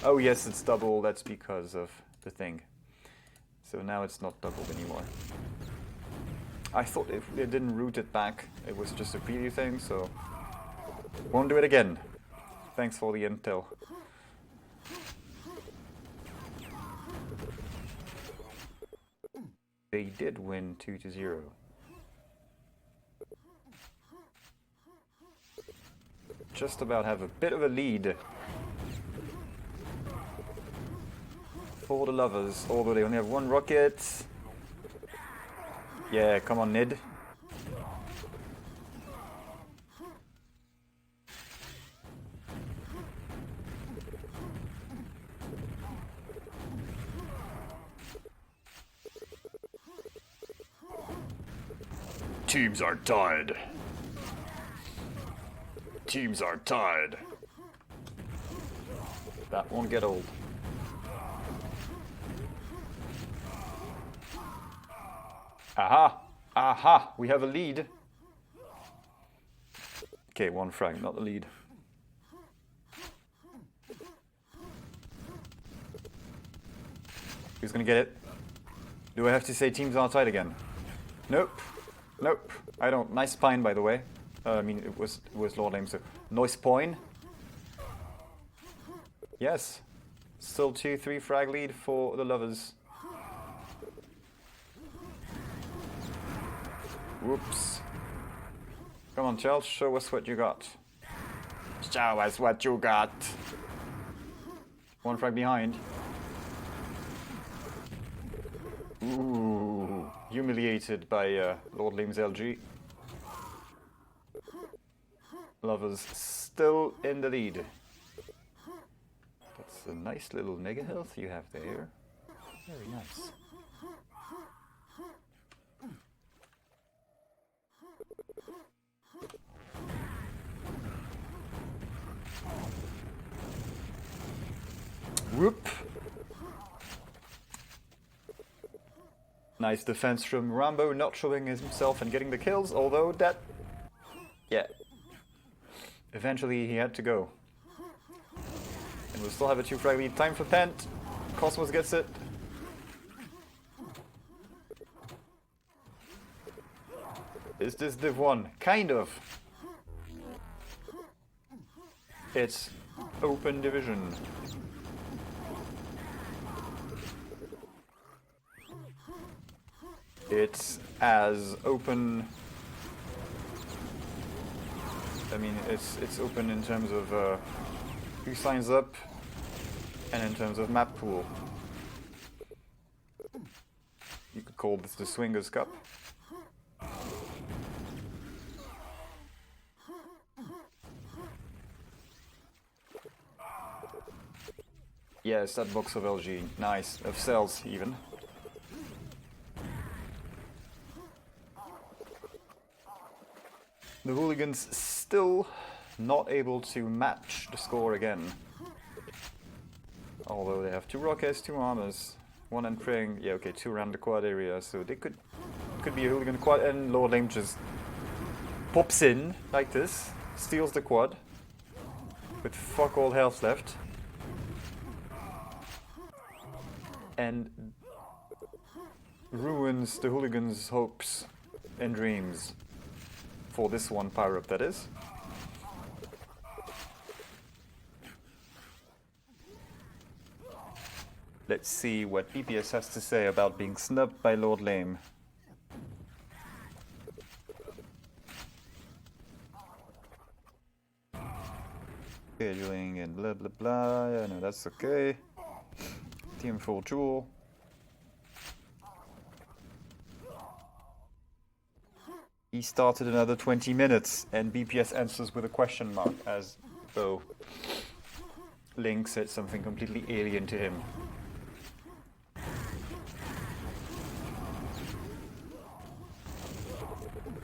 Oh yes, it's double, that's because of the thing. So now it's not doubled anymore. I thought if it didn't root it back, it was just a preview thing, so won't do it again. Thanks for the intel. They did win 2 to 0. Just about have a bit of a lead for the lovers, although they only have one rocket. Yeah, come on, Nid. Teams are tied. Teams are tied. That won't get old. Aha! Aha! We have a lead. Okay, one frag, not the lead. Who's gonna get it? Do I have to say teams are tied again? Nope. Nope. I don't. Nice pine, by the way. I mean, it was lordlame, so nice pine. Yes. Still 2-3 frag lead for the lovers. Whoops. Come on, Chels, show us what you got. Show us what you got. One frag behind. Ooh, humiliated by lordlame's LG. Lovers still in the lead. That's a nice little mega health you have there. Very nice. Whoop! Nice defense from Rambo, not showing himself and getting the kills, although that... yeah. Eventually he had to go. And we'll still have a 2 frag lead. Time for Pent. Cosmos gets it. Is this Div 1? Kind of. It's open division. It's as open... I mean, it's open in terms of who signs up and in terms of map pool. You could call this the Swingers Cup. Yes, that box of LG. Nice. Of cells, even. The hooligans still not able to match the score again. Although they have 2 rockets, 2 armors, 1 entering, yeah, okay, 2 around the quad area, so they could be a hooligan quad, and lordlame just pops in like this, steals the quad with fuck all health left, and ruins the hooligans' hopes and dreams. For this one power-up, that is. Let's see what BPS has to say about being snubbed by lordlame. Scheduling and blah blah blah. Yeah, no, that's okay. DM4 duel. He started another 20 minutes, and BPS answers with a question mark, as though Link said something completely alien to him.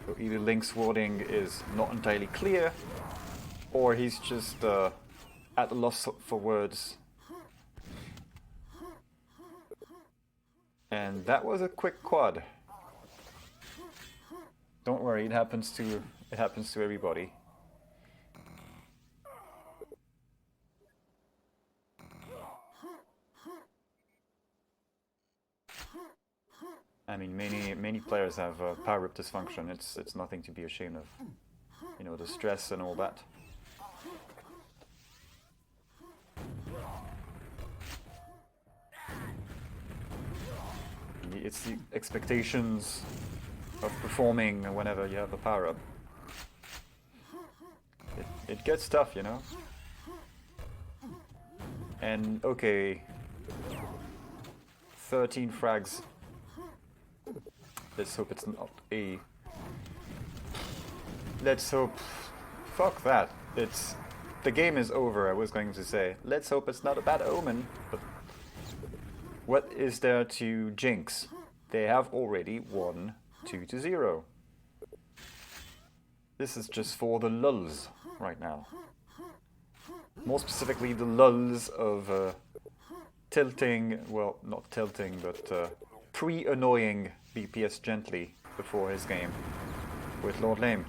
So either Link's wording is not entirely clear, or he's just at a loss for words. And that was a quick quad. Don't worry, it happens to everybody. I mean, many players have power-up dysfunction. It's nothing to be ashamed of. You know, the stress and all that. It's the expectations of performing whenever you have a power-up. It gets tough, you know? And, okay... 13 frags. Let's hope it's not a... Let's hope... Fuck that. It's... The game is over, I was going to say. Let's hope it's not a bad omen, but... What is there to jinx? They have already won 2-0. This is just for the lulls right now. More specifically, the lulls of tilting, well, not tilting, but pre-annoying BPS gently before his game with lordlame.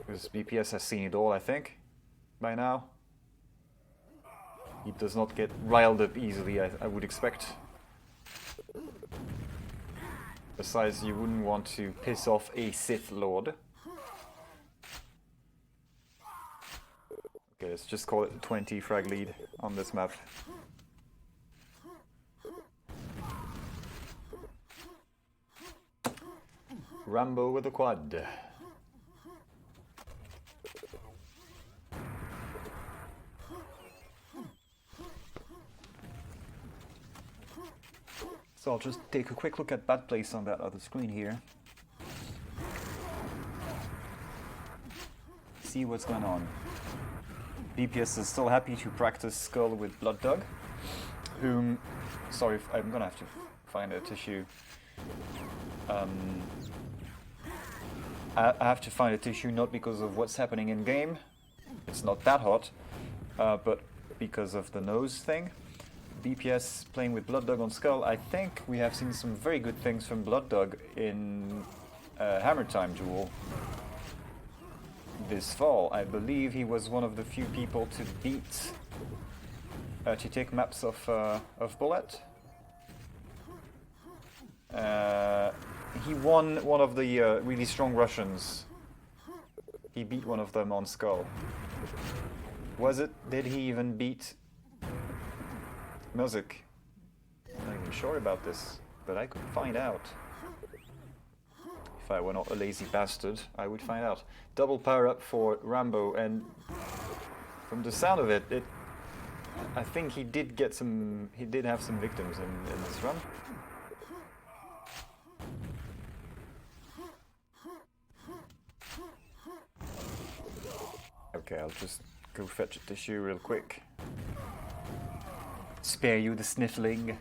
Because BPS has seen it all, I think, by now. He does not get riled up easily, I would expect. Besides, you wouldn't want to piss off a Sith Lord. Okay, let's just call it 20 frag lead on this map. Rambo with a quad. So I'll just take a quick look at bad place on that other screen here. See what's going on. BPS is still happy to practice Skull with Blood Dog, whom... Sorry, I'm gonna have to find a tissue. I have to find a tissue not because of what's happening in game. It's not that hot, but because of the nose thing. BPS playing with Blood Dog on Skull. I think we have seen some very good things from Blood Dog in Hammer Time Duel this fall. I believe he was one of the few people to beat, to take maps of Bullet. He won one of the really strong Russians. He beat one of them on Skull. Was it? Did he even beat Music? I'm not even sure about this, but I could find out. If I were not a lazy bastard, I would find out. Double power up for Rambo, and from the sound of it, I think he did get some. He did have some victims in this run. Okay, I'll just go fetch a tissue real quick. Spare you the sniffling.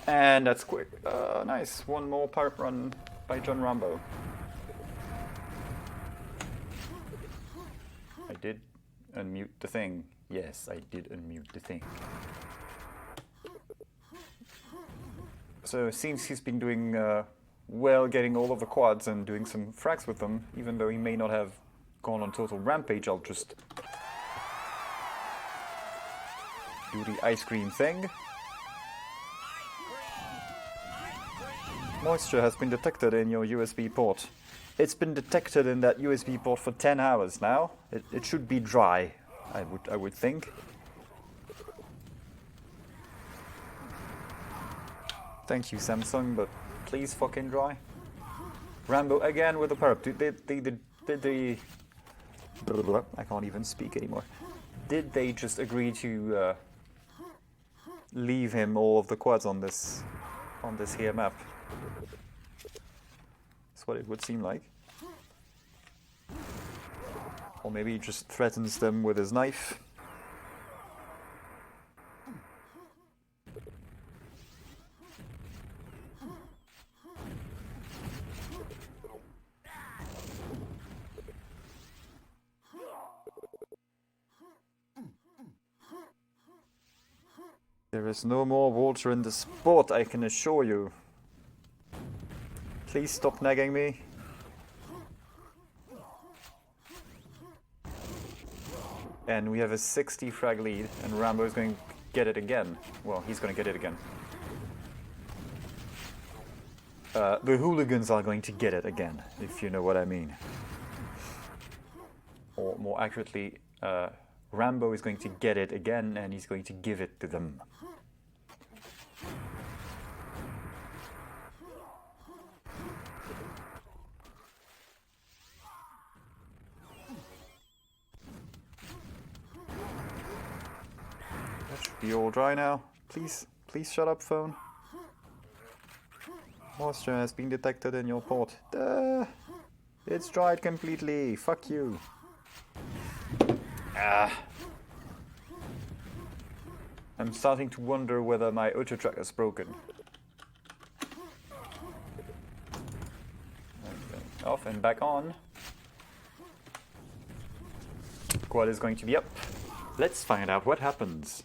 And that's quick. Nice. One more pipe run by John Rambo. I did unmute the thing. Yes, I did unmute the thing. So it seems he's been doing well, getting all of the quads and doing some frags with them, even though he may not have gone on total rampage. I'll just do the ice cream thing. Moisture has been detected in your USB port. It's been detected in that USB port for 10 hours now. It should be dry, I would think. Thank you, Samsung, but please fucking dry. Rambo again with the perp. Did they... I can't even speak anymore. Did they just agree to leave him all of the quads on this here map? That's what it would seem like. Or maybe he just threatens them with his knife. There is no more water in the sport, I can assure you. Please stop nagging me. And we have a 60 frag lead, and Rambo is going to get it again. Well, he's going to get it again. The hooligans are going to get it again, if you know what I mean. Or more accurately, Rambo is going to get it again, and he's going to give it to them. That should be all dry now. Please shut up, phone. Moisture has been detected in your port. Duh. It's dried completely. Fuck you. I'm starting to wonder whether my auto tracker is broken. Okay. Off and back on. Quad is going to be up. Let's find out what happens.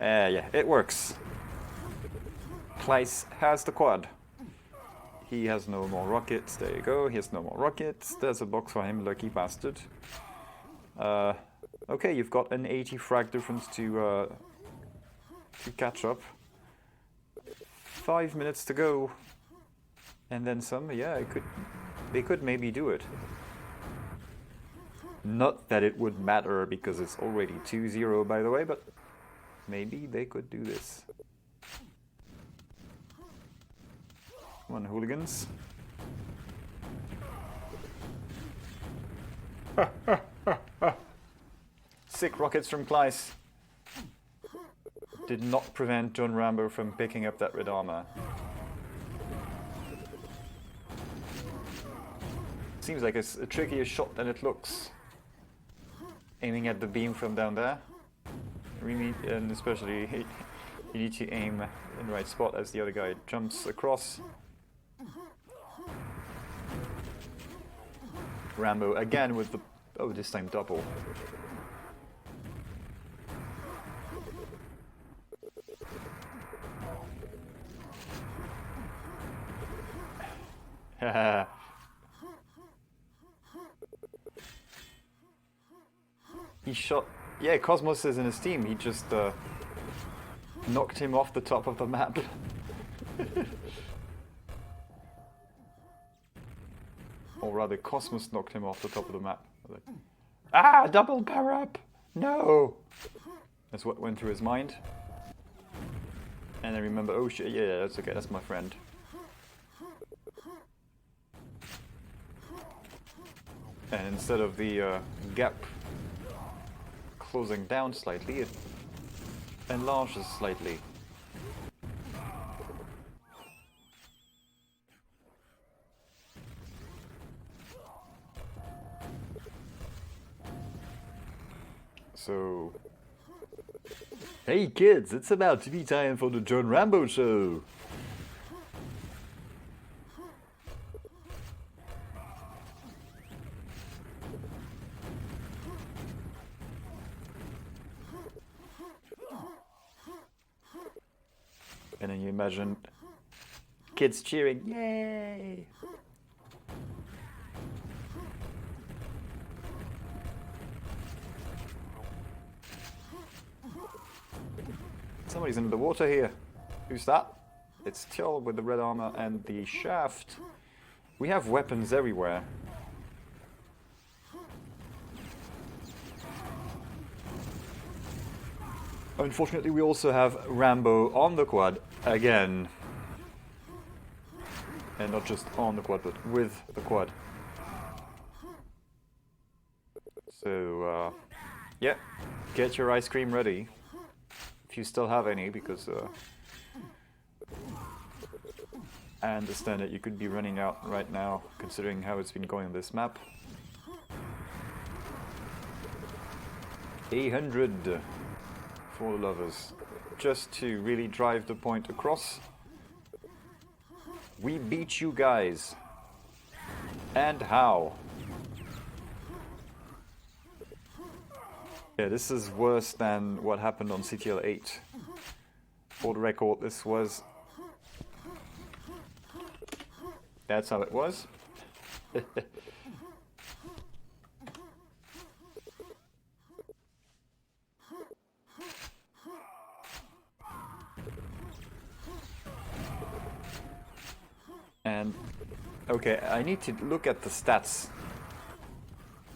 Yeah, it works. Kleiss has the quad. He has no more rockets. There you go. He has no more rockets. There's a box for him, lucky bastard. Okay, you've got an 80 frag difference to catch up. 5 minutes to go, and then some. Yeah, they could maybe do it. Not that it would matter because it's already 2-0, by the way, but maybe they could do this. Come on, hooligans. Sick rockets from Kleiss. Did not prevent John Rambo from picking up that red armor. Seems like it's a trickier shot than it looks. Aiming at the beam from down there. Really, and especially you need to aim in the right spot as the other guy jumps across. Rambo again with the... oh, this time double. He shot... yeah, Cosmos is in his team. He just knocked him off the top of the map. Or rather, Cosmos knocked him off the top of the map. Like, ah, double power up! No! That's what went through his mind. And I remember, oh shit, yeah, that's okay, that's my friend. And instead of the gap closing down slightly, it enlarges slightly. So... hey kids, it's about to be time for the John Rambo show! And then you imagine kids cheering, yay! Somebody's in the water here. Who's that? It's still with the red armor and the shaft. We have weapons everywhere. Unfortunately, we also have Rambo on the quad again. And not just on the quad, but with the quad. So, yeah, get your ice cream ready. If you still have any, because I understand that you could be running out right now, considering how it's been going on this map. 800 for the lovers, just to really drive the point across. We beat you guys. And how? Yeah, this is worse than what happened on CTL 8. For the record, this was... That's how it was. And, okay, I need to look at the stats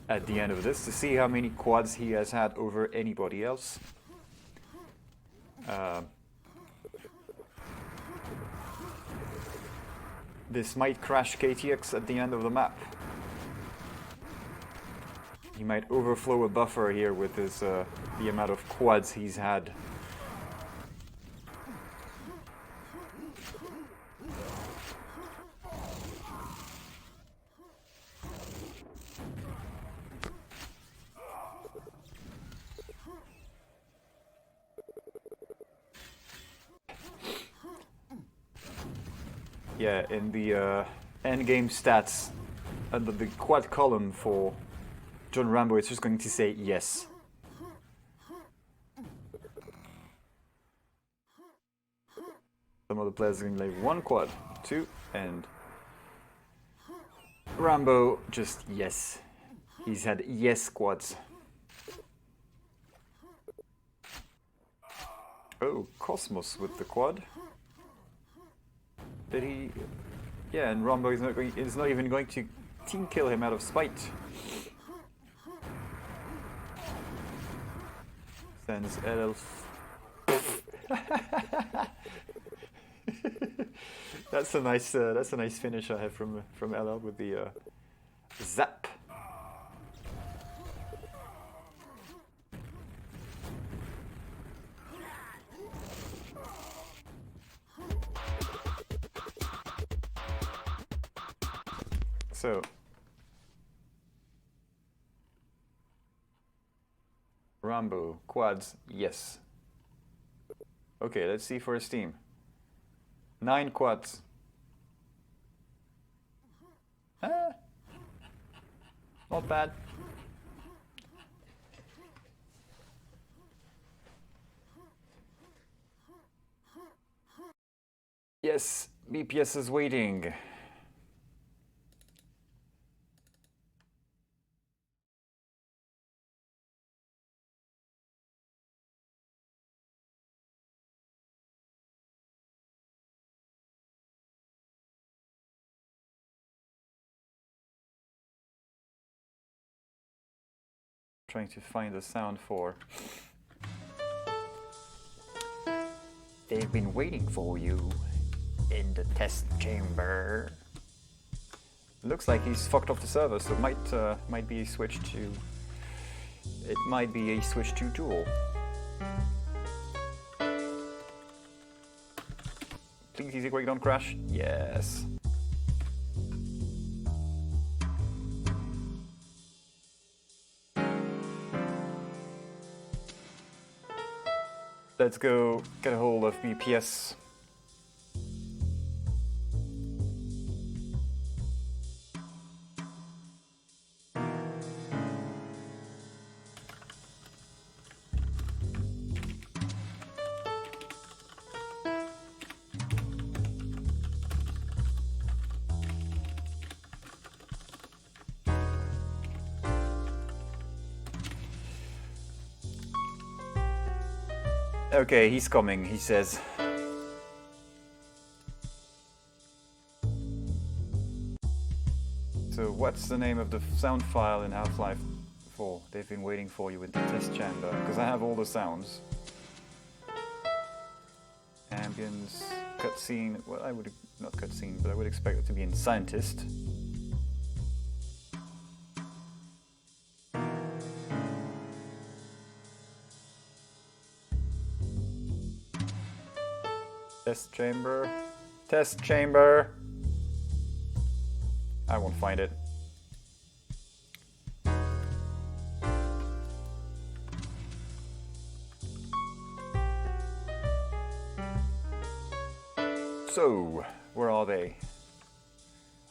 at the end of this to see how many quads he has had over anybody else. This might crash KTX at the end of the map. He might overflow a buffer here with his the amount of quads he's had. Yeah, in the endgame stats, under the quad column for John Rambo, it's just going to say yes. Some other players are going to lay 1 quad, 2, and Rambo just yes. He's had yes quads. Oh, Cosmos with the quad. Did he? Yeah, and Rambo is not even going to team kill him out of spite. Sends LL. That's a nice finish I have from LL with the zap. So, Rambo, quads, yes. Okay, let's see for his team. 9 quads. Ah, not bad. Yes, BPS is waiting. Trying to find the sound for. They've been waiting for you in the test chamber. Looks like he's fucked off the server, so it might be a switch to. It might be a switch to duel. Please, easy quick, don't crash. Yes. Let's go get a hold of BPS. Okay, he's coming, he says. So what's the name of the sound file in Half-Life 4? They've been waiting for you in the test chamber, because I have all the sounds. Ambience, cutscene, well I would, not cutscene, but I would expect it to be in Scientist. Test chamber. Test chamber! I won't find it. So, where are they?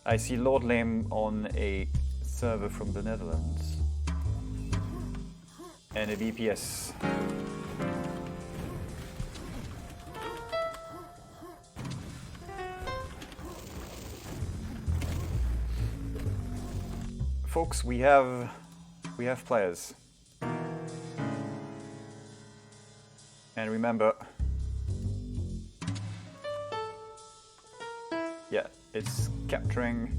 I see lordlame on a server from the Netherlands. And a VPS. Folks, we have players. And remember, yeah, it's capturing